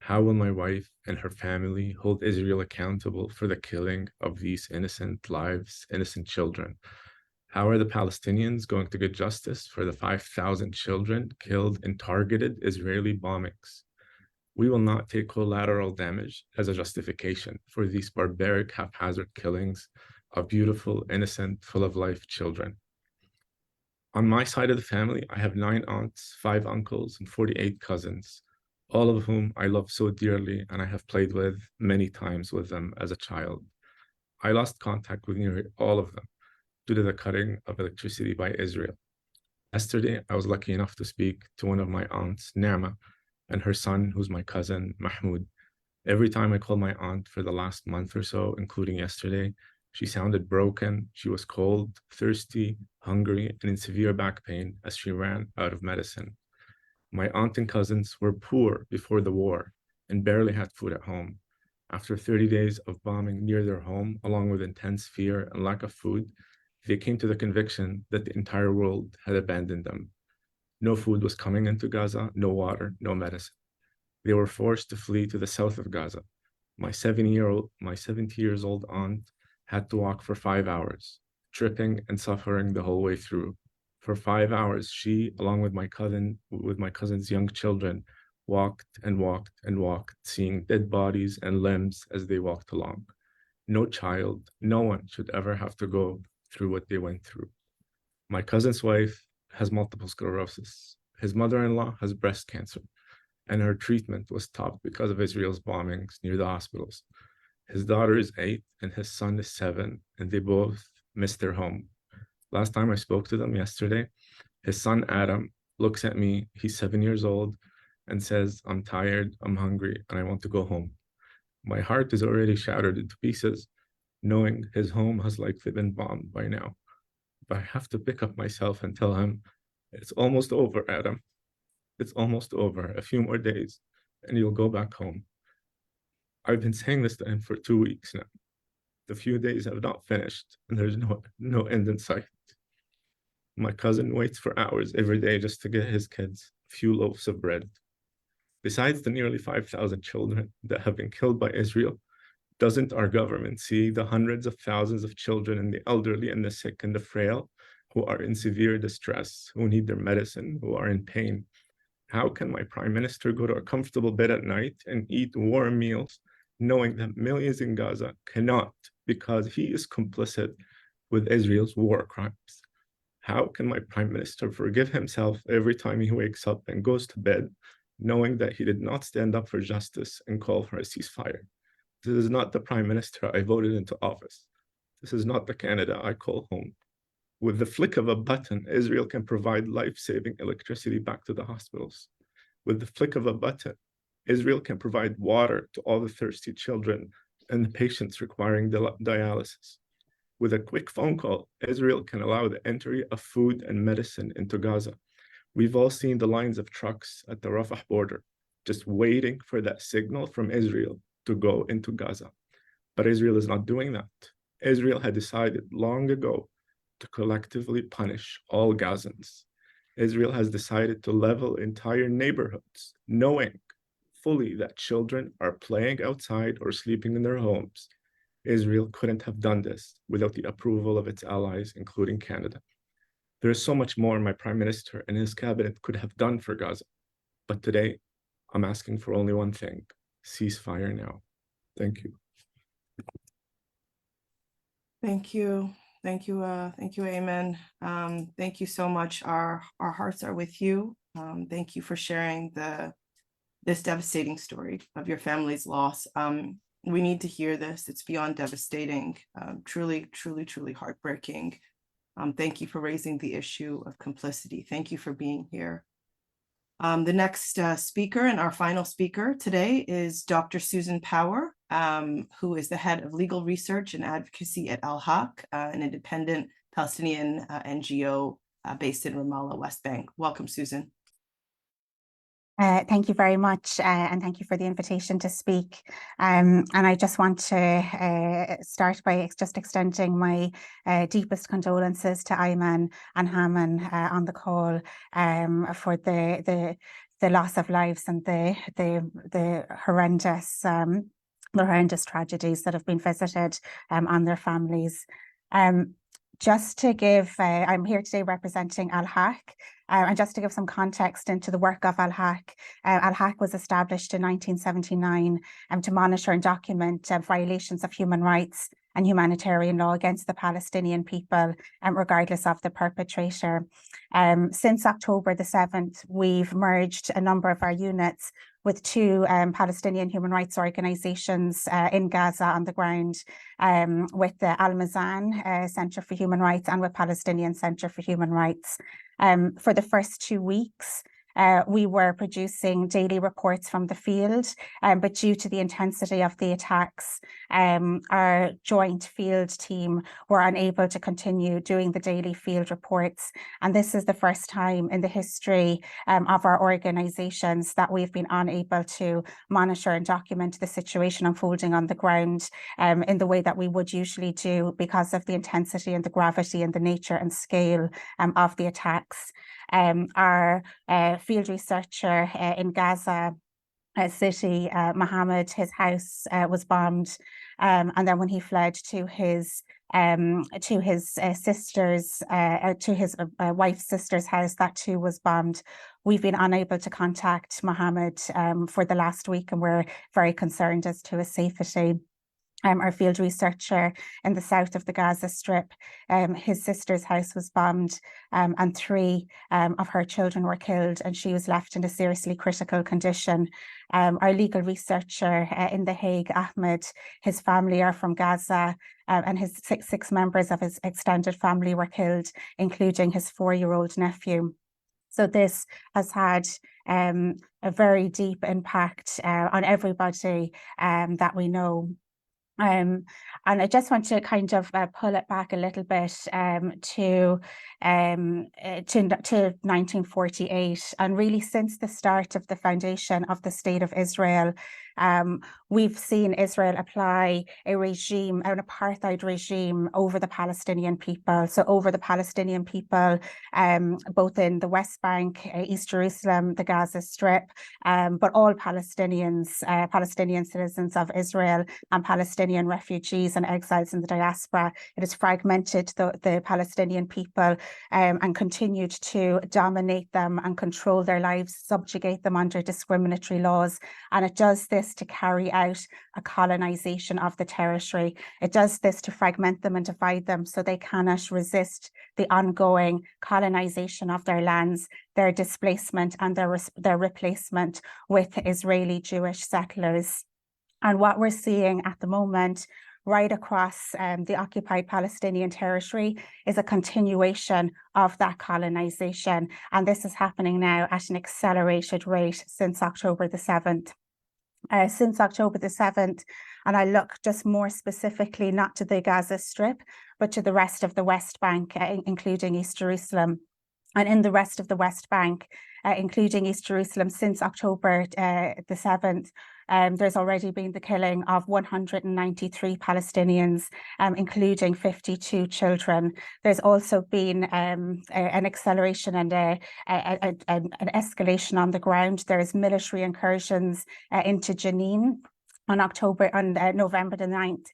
How will my wife and her family hold Israel accountable for the killing of these innocent lives, innocent children? How are the Palestinians going to get justice for the 5,000 children killed in targeted Israeli bombings? We will not take collateral damage as a justification for these barbaric, haphazard killings of beautiful, innocent, full of life children. On my side of the family, I have 9 aunts, 5 uncles, and 48 cousins, all of whom I love so dearly, and I have played with many times with them as a child. I lost contact with nearly all of them due to the cutting of electricity by Israel. Yesterday, I was lucky enough to speak to one of my aunts, Naama, and her son, who's my cousin, Mahmoud. Every time I called my aunt for the last month or so, including yesterday, she sounded broken. She was cold, thirsty, hungry, and in severe back pain as she ran out of medicine. My aunt and cousins were poor before the war and barely had food at home. After 30 days of bombing near their home, along with intense fear and lack of food, they came to the conviction that the entire world had abandoned them. No food was coming into Gaza, no water, no medicine. They were forced to flee to the south of Gaza. My 70 years old aunt had to walk for 5 hours, tripping and suffering the whole way through. For 5 hours, she, along with my cousin's young children, walked and walked and walked, seeing dead bodies and limbs as they walked along. No child, no one should ever have to go through what they went through. My cousin's wife has multiple sclerosis. His mother-in-law has breast cancer, and her treatment was stopped because of Israel's bombings near the hospitals. His daughter is 8 and his son is 7, and they both miss their home. Last time I spoke to them yesterday, his son Adam looks at me, he's 7 years old, and says, "I'm tired, I'm hungry, and I want to go home." My heart is already shattered into pieces, knowing his home has likely been bombed by now. But I have to pick up myself and tell him, "It's almost over, Adam. It's almost over. A few more days, and you'll go back home." I've been saying this to him for 2 weeks now. The few days have not finished, and there's no end in sight. My cousin waits for hours every day just to get his kids a few loaves of bread. Besides the nearly 5,000 children that have been killed by Israel, doesn't our government see the hundreds of thousands of children and the elderly and the sick and the frail who are in severe distress, who need their medicine, who are in pain? How can my Prime Minister go to a comfortable bed at night and eat warm meals, knowing that millions in Gaza cannot because he is complicit with Israel's war crimes? How can my Prime Minister forgive himself every time he wakes up and goes to bed, knowing that he did not stand up for justice and call for a ceasefire? This is not the Prime Minister I voted into office. This is not the Canada I call home. With the flick of a button, Israel can provide life-saving electricity back to the hospitals. With the flick of a button, Israel can provide water to all the thirsty children and the patients requiring dialysis. With a quick phone call, Israel can allow the entry of food and medicine into Gaza. We've all seen the lines of trucks at the Rafah border, just waiting for that signal from Israel to go into Gaza. But Israel is not doing that. Israel had decided long ago to collectively punish all Gazans. Israel has decided to level entire neighborhoods, knowing fully that children are playing outside or sleeping in their homes. Israel couldn't have done this without the approval of its allies, including Canada. There is so much more my Prime Minister and his cabinet could have done for Gaza. But today, I'm asking for only one thing: ceasefire now. Thank you. Thank you. Thank you, Ayman. Thank you so much. Our hearts are with you. Thank you for sharing this devastating story of your family's loss. We need to hear this. It's beyond devastating. Truly, truly, truly heartbreaking. Thank you for raising the issue of complicity. Thank you for being here. The next speaker and our final speaker today is Dr. Susan Power, who is the head of legal research and advocacy at Al-Haq, an independent Palestinian NGO based in Ramallah, West Bank. Welcome, Susan. Thank you very much, and thank you for the invitation to speak. And I just want to start by just extending my deepest condolences to Ayman and Haman on the call for the loss of lives and the horrendous tragedies that have been visited on their families. Just to give, I'm here today representing Al-Haq, and just to give some context into the work of Al-Haq. Al-Haq was established in 1979 to monitor and document violations of human rights and humanitarian law against the Palestinian people, regardless of the perpetrator. Since October the 7th, we've merged a number of our units with two Palestinian human rights organizations in Gaza on the ground, with the Al-Mazan Center for Human Rights and with Palestinian Center for Human Rights. For the first 2 weeks, we were producing daily reports from the field, but due to the intensity of the attacks, our joint field team were unable to continue doing the daily field reports. And this is the first time in the history of our organizations that we've been unable to monitor and document the situation unfolding on the ground in the way that we would usually do, because of the intensity and the gravity and the nature and scale of the attacks. Our field researcher in Gaza City, Mohammed, his house was bombed, and then when he fled to his sister's, to his wife's sister's house, that too was bombed. We've been unable to contact Mohammed for the last week, and we're very concerned as to his safety. Our field researcher in the south of the Gaza Strip, his sister's house was bombed, and 3 of her children were killed, and she was left in a seriously critical condition. Our legal researcher in The Hague, Ahmed, his family are from Gaza, and his six members of his extended family were killed, including his 4-year-old nephew. So this has had a very deep impact on everybody that we know. And I just want to kind of pull it back a little bit to 1948, and really since the start of the foundation of the State of Israel, we've seen Israel apply a regime, an apartheid regime, over the Palestinian people. So over the Palestinian people, both in the West Bank, East Jerusalem, the Gaza Strip, but all Palestinians, Palestinian citizens of Israel, and Palestinian refugees and exiles in the diaspora. It has fragmented the Palestinian people and continued to dominate them and control their lives, subjugate them under discriminatory laws. And it does this to carry out a colonization of the territory. It does this to fragment them and divide them so they cannot resist the ongoing colonization of their lands, their displacement, and their replacement with Israeli Jewish settlers. And what we're seeing at the moment, right across the occupied Palestinian territory, is a continuation of that colonization. And this is happening now at an accelerated rate since October the 7th. Since October the 7th, and I look just more specifically not to the Gaza Strip, but to the rest of the West Bank, including East Jerusalem. And in the rest of the West Bank, including East Jerusalem, since October the 7th, there's already been the killing of 193 Palestinians, including 52 children. There's also been an acceleration and an escalation on the ground. There's military incursions into Jenin on November the 9th.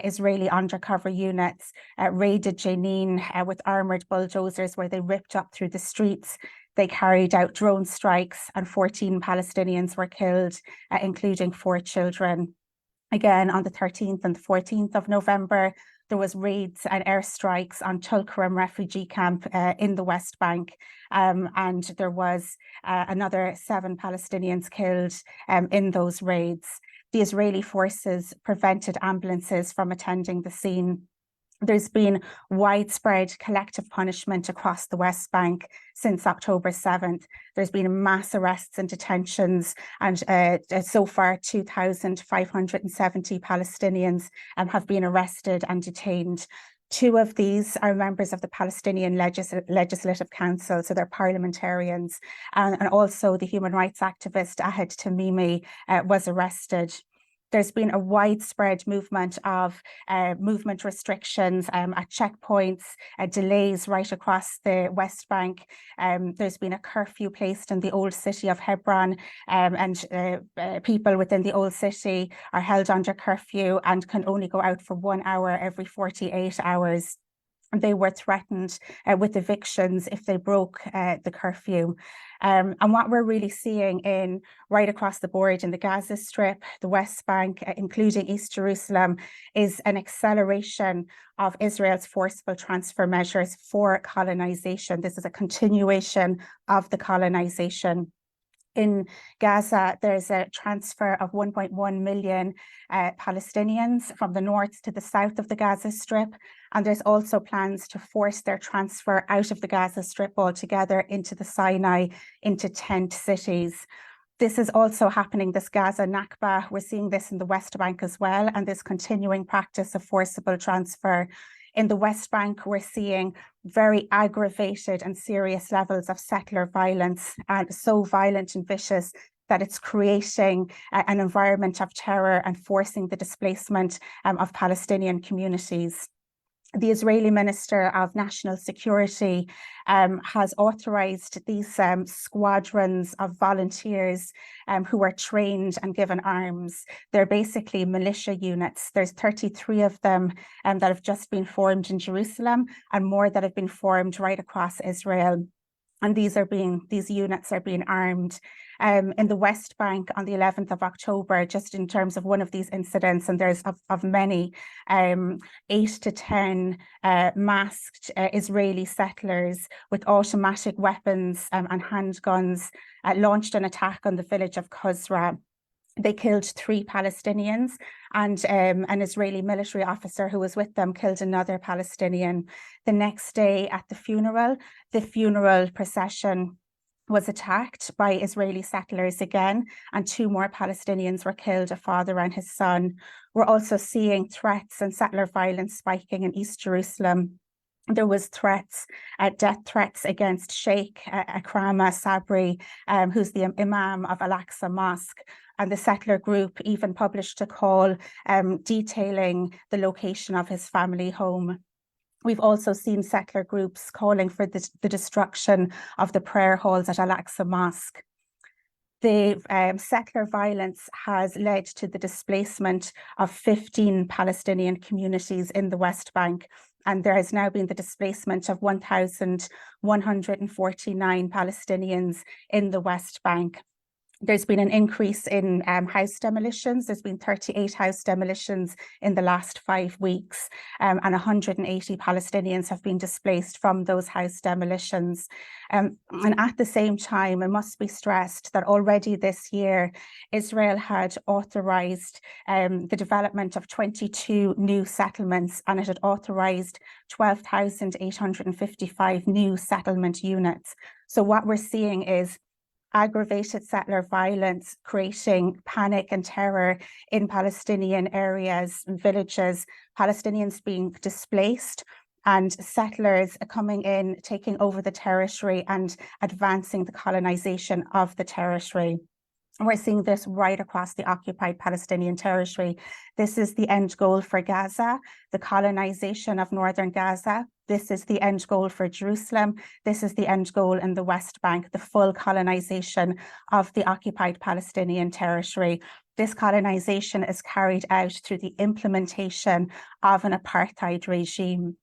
Israeli undercover units raided Jenin with armored bulldozers, where they ripped up through the streets. They carried out drone strikes, and 14 Palestinians were killed, including 4 children. Again, on the 13th and 14th of November, there was raids and airstrikes on Tulkarem refugee camp in the West Bank. And there was another 7 Palestinians killed in those raids. The Israeli forces prevented ambulances from attending the scene. There's been widespread collective punishment across the West Bank since October 7th. There's been mass arrests and detentions, and so far 2,570 Palestinians have been arrested and detained. 2 of these are members of the Palestinian Legislative Council, so they're parliamentarians, and also the human rights activist Ahed Tamimi was arrested. There's been a widespread movement of movement restrictions at checkpoints, delays right across the West Bank. There's been a curfew placed in the old city of Hebron, and people within the old city are held under curfew and can only go out for 1 hour every 48 hours. They were threatened with evictions if they broke the curfew. And what we're really seeing right across the board in the Gaza Strip, the West Bank, including East Jerusalem, is an acceleration of Israel's forceful transfer measures for colonization. This is a continuation of the colonization. In Gaza, there's a transfer of 1.1 million Palestinians from the north to the south of the Gaza Strip. And there's also plans to force their transfer out of the Gaza Strip altogether into the Sinai, into tent cities. This is also happening, this Gaza Nakba. We're seeing this in the West Bank as well, and this continuing practice of forcible transfer. In the West Bank, we're seeing very aggravated and serious levels of settler violence, and so violent and vicious that it's creating an environment of terror and forcing the displacement of Palestinian communities. The Israeli Minister of National Security has authorized these squadrons of volunteers who are trained and given arms. They're basically militia units. There's 33 of them that have just been formed in Jerusalem, and more that have been formed right across Israel. And these units are being armed. In the West Bank on the 11th of October, just in terms of one of these incidents, and there's of many, 8 to 10 masked Israeli settlers with automatic weapons and handguns launched an attack on the village of Kusra. They killed 3 Palestinians, and an Israeli military officer who was with them killed another Palestinian. The next day at the funeral procession was attacked by Israeli settlers again, and 2 more Palestinians were killed, a father and his son. We're also seeing threats and settler violence spiking in East Jerusalem. There was death threats against Sheikh Akrama Sabri, who's the Imam of Al-Aqsa Mosque. And the settler group even published a call detailing the location of his family home. We've also seen settler groups calling for the destruction of the prayer halls at Al-Aqsa Mosque. The settler violence has led to the displacement of 15 Palestinian communities in the West Bank, and there has now been the displacement of 1,149 Palestinians in the West Bank. There's been an increase in house demolitions. There's been 38 house demolitions in the last 5 weeks, and 180 Palestinians have been displaced from those house demolitions. And at the same time, it must be stressed that already this year, Israel had authorized the development of 22 new settlements, and it had authorized 12,855 new settlement units. So what we're seeing is aggravated settler violence, creating panic and terror in Palestinian areas and villages, Palestinians being displaced, and settlers coming in, taking over the territory and advancing the colonization of the territory. And we're seeing this right across the occupied Palestinian territory. This is the end goal for Gaza, the colonization of northern Gaza. This is the end goal for Jerusalem. This is the end goal in the West Bank, the full colonization of the occupied Palestinian territory. This colonization is carried out through the implementation of an apartheid regime.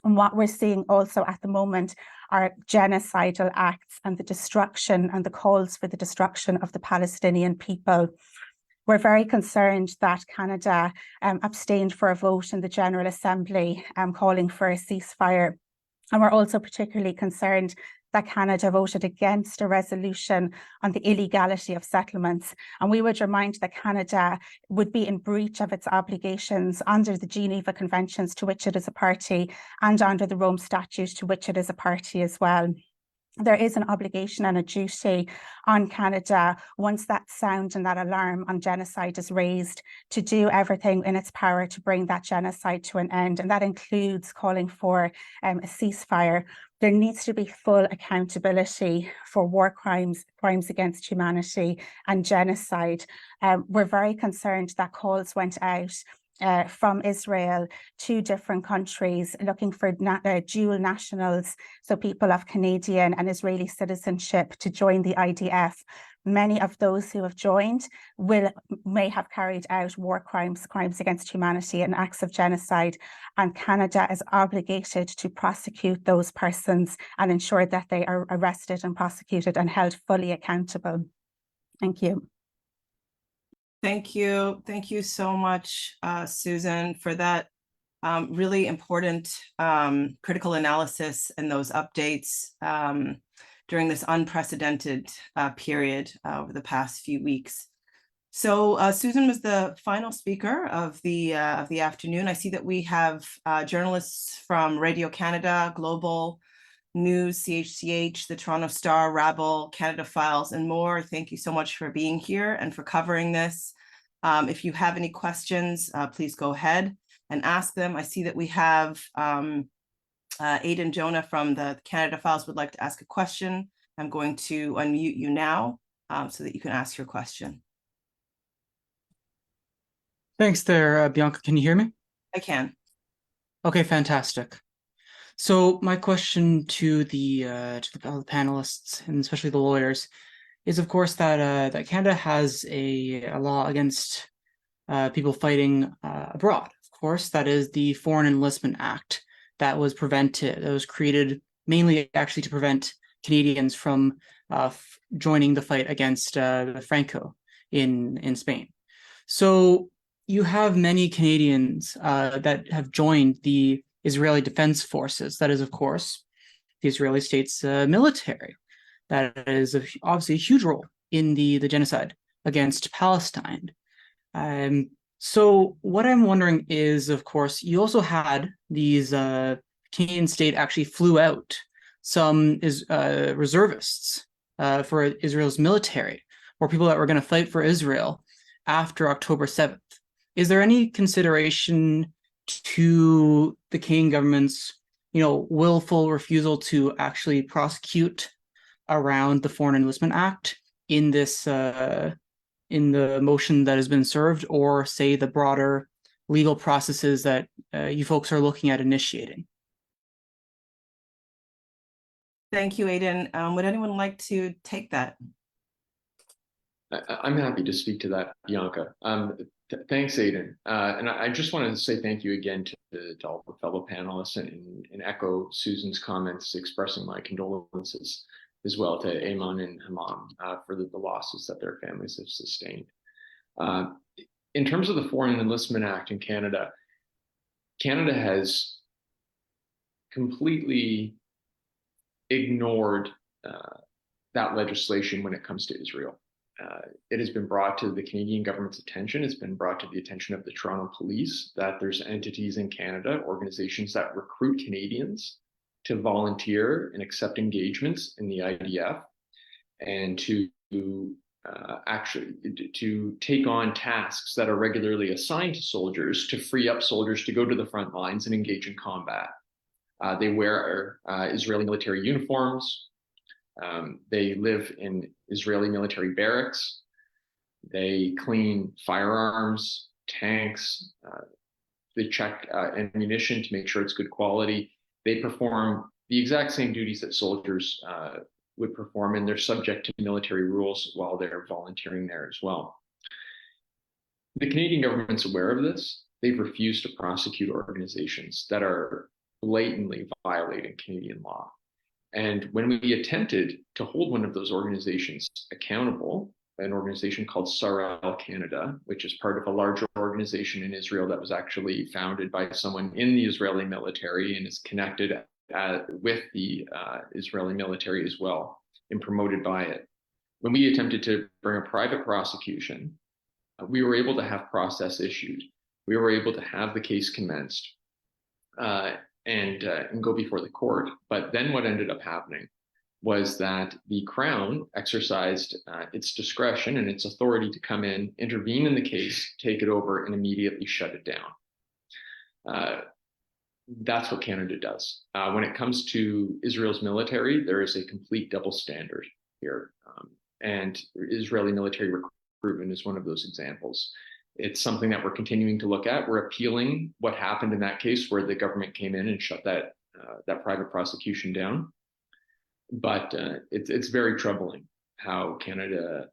And what we're seeing also at the moment are genocidal acts and the destruction and the calls for the destruction of the Palestinian people. We're very concerned that Canada abstained for a vote in the General Assembly calling for a ceasefire. And we're also particularly concerned that Canada voted against a resolution on the illegality of settlements. And we would remind that Canada would be in breach of its obligations under the Geneva Conventions, to which it is a party, and under the Rome Statute, to which it is a party as well. There is an obligation and a duty on Canada, once that sound and that alarm on genocide is raised, to do everything in its power to bring that genocide to an end. And that includes calling for a ceasefire. There needs to be full accountability for war crimes, crimes against humanity, and genocide. We're very concerned that calls went out from Israel to different countries looking for dual nationals, so people of Canadian and Israeli citizenship, to join the IDF. Many of those who have joined may have carried out war crimes, crimes against humanity, and acts of genocide, and Canada is obligated to prosecute those persons and ensure that they are arrested and prosecuted and held fully accountable. Thank you. Thank you. Thank you so much, Susan, for that really important critical analysis and those updates during this unprecedented period over the past few weeks. So Susan was the final speaker of the afternoon. I see that we have journalists from Radio Canada, Global News, CHCH, the Toronto Star, Rabble, Canada Files, and more. Thank you so much for being here and for covering this. If you have any questions, please go ahead and ask them. I see that we have Aidan Jonah from the Canada Files would like to ask a question. I'm going to unmute you now so that you can ask your question. Thanks there, Bianca. Can you hear me? I can. Okay, fantastic. So my question to the panelists, and especially the lawyers, is of course that that Canada has a law against people fighting abroad. Of course, that is the Foreign Enlistment Act that was created mainly actually to prevent Canadians from joining the fight against Franco in Spain. So you have many Canadians that have joined the Israeli Defense Forces. That is, of course, the Israeli state's military. That is obviously a huge role in the genocide against Palestine. So what I'm wondering is, of course, you also had these Canadian state actually flew out some reservists for Israel's military, or people that were going to fight for Israel after October 7th. Is there any consideration to the Canadian government's, willful refusal to actually prosecute around the Foreign Enlistment Act in this in the motion that has been served, or say the broader legal processes that you folks are looking at initiating? Thank you, Aidan. Would anyone like to take that? I'm happy to speak to that, Bianca. Thanks, Aidan. And I just wanted to say thank you again to all the fellow panelists and echo Susan's comments expressing my condolences. as well to Ayman and Hammam for the losses that their families have sustained. In terms of the Foreign Enlistment Act in Canada, Canada has completely ignored that legislation when it comes to Israel. It has been brought to the Canadian government's attention. It's been brought to the attention of the Toronto Police that there's entities in Canada, organizations that recruit Canadians to volunteer and accept engagements in the IDF and to take on tasks that are regularly assigned to soldiers to free up soldiers to go to the front lines and engage in combat. They wear Israeli military uniforms. They live in Israeli military barracks. They clean firearms, tanks. They check ammunition to make sure it's good quality. They perform the exact same duties that soldiers would perform, and they're subject to military rules while they're volunteering there as well. The Canadian government's aware of this. They've refused to prosecute organizations that are blatantly violating Canadian law. And when we attempted to hold one of those organizations accountable, an organization called Sarel Canada, which is part of a larger organization in Israel that was actually founded by someone in the Israeli military and is connected with the Israeli military as well and promoted by it. When we attempted to bring a private prosecution, we were able to have process issued. We were able to have the case commenced and go before the court. But then what ended up happening was that the Crown exercised its discretion and its authority to come in, intervene in the case, take it over, and immediately shut it down. That's what Canada does. When it comes to Israel's military, there is a complete double standard here. And Israeli military recruitment is one of those examples. It's something that we're continuing to look at. We're appealing what happened in that case where the government came in and shut that private prosecution down. But it's very troubling how Canada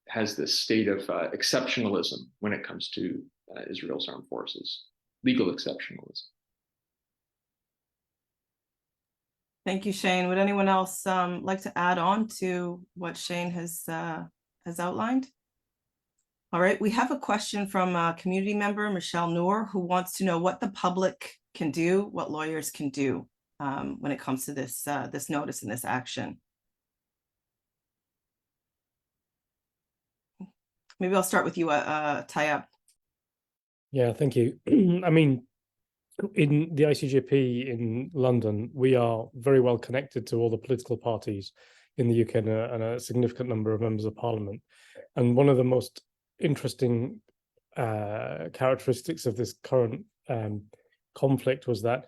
has this state of exceptionalism when it comes to Israel's armed forces, legal exceptionalism. Thank you, Shane. Would anyone else like to add on to what Shane has outlined? All right, we have a question from a community member, Michelle Noor, who wants to know what the public can do, what lawyers can do when it comes to this this notice and this action. Maybe I'll start with you, Tayyab. Yeah, thank you. I mean, in the ICJP in London, we are very well connected to all the political parties in the UK and a significant number of members of parliament. And one of the most interesting characteristics of this current conflict was that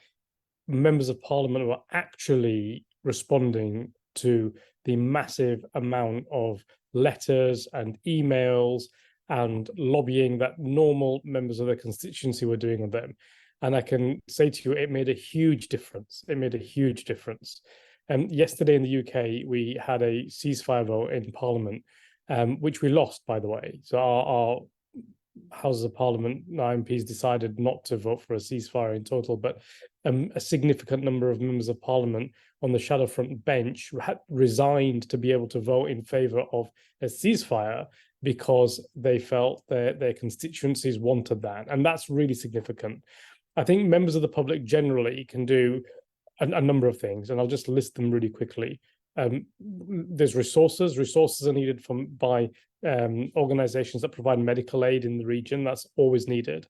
members of parliament were actually responding to the massive amount of letters and emails and lobbying that normal members of their constituency were doing on them. And I can say to you, it made a huge difference. It made a huge difference. Yesterday in the UK, we had a ceasefire vote in Parliament, which we lost, by the way. So our Houses of Parliament, our MPs decided not to vote for a ceasefire in total, but a significant number of members of Parliament on the Shadowfront bench had resigned to be able to vote in favour of a ceasefire because they felt their constituencies wanted that. And that's really significant. I think members of the public generally can do a number of things, and I'll just list them really quickly. There's resources. Resources are needed by organizations that provide medical aid in the region. That's always needed.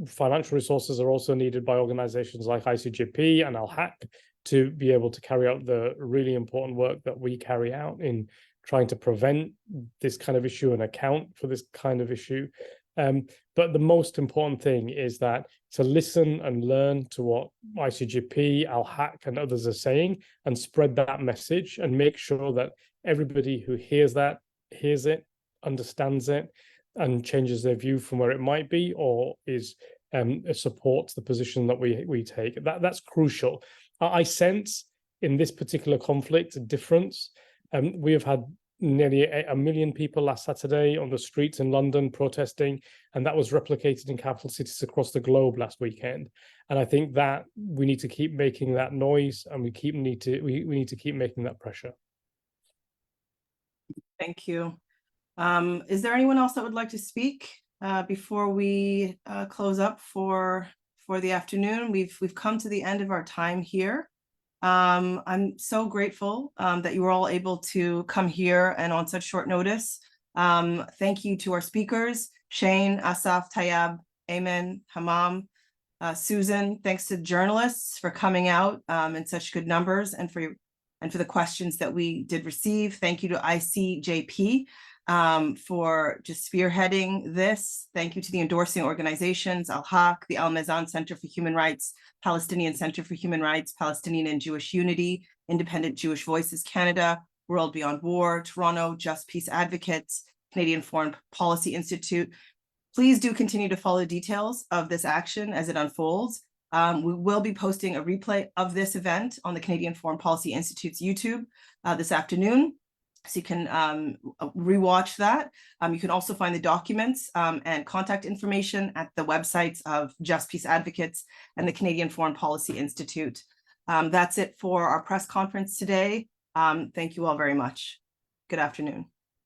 Financial resources are also needed by organizations like ICJP and Al-Haq to be able to carry out the really important work that we carry out in trying to prevent this kind of issue and account for this kind of issue. But the most important thing is that to listen and learn to what ICJP, Al-Haq and others are saying and spread that message and make sure that everybody who hears it, understands it, and changes their view from where it might be or supports the position that we take. That's crucial. I sense in this particular conflict a difference. We have had nearly a million people last Saturday on the streets in London protesting, and that was replicated in capital cities across the globe last weekend. And I think that we need to keep making that noise, and we need to keep making that pressure. Thank you. Is there anyone else that would like to speak before we close up for the afternoon? We've come to the end of our time here. I'm so grateful that you were all able to come here and on such short notice. Thank you to our speakers, Shane, Asaf, Tayab, Ayman, Hammam, Susan. Thanks to journalists for coming out in such good numbers and for the questions that we did receive. Thank you to ICJP for just spearheading this. Thank you to the endorsing organizations, Al-Haq, the Al-Mizan Center for Human Rights, Palestinian Center for Human Rights, Palestinian and Jewish Unity, Independent Jewish Voices Canada, World Beyond War, Toronto, Just Peace Advocates, Canadian Foreign Policy Institute. Please do continue to follow the details of this action as it unfolds. We will be posting a replay of this event on the Canadian Foreign Policy Institute's YouTube this afternoon. So you can rewatch that. You can also find the documents and contact information at the websites of Just Peace Advocates and the Canadian Foreign Policy Institute. That's it for our press conference today. Thank you all very much. Good afternoon.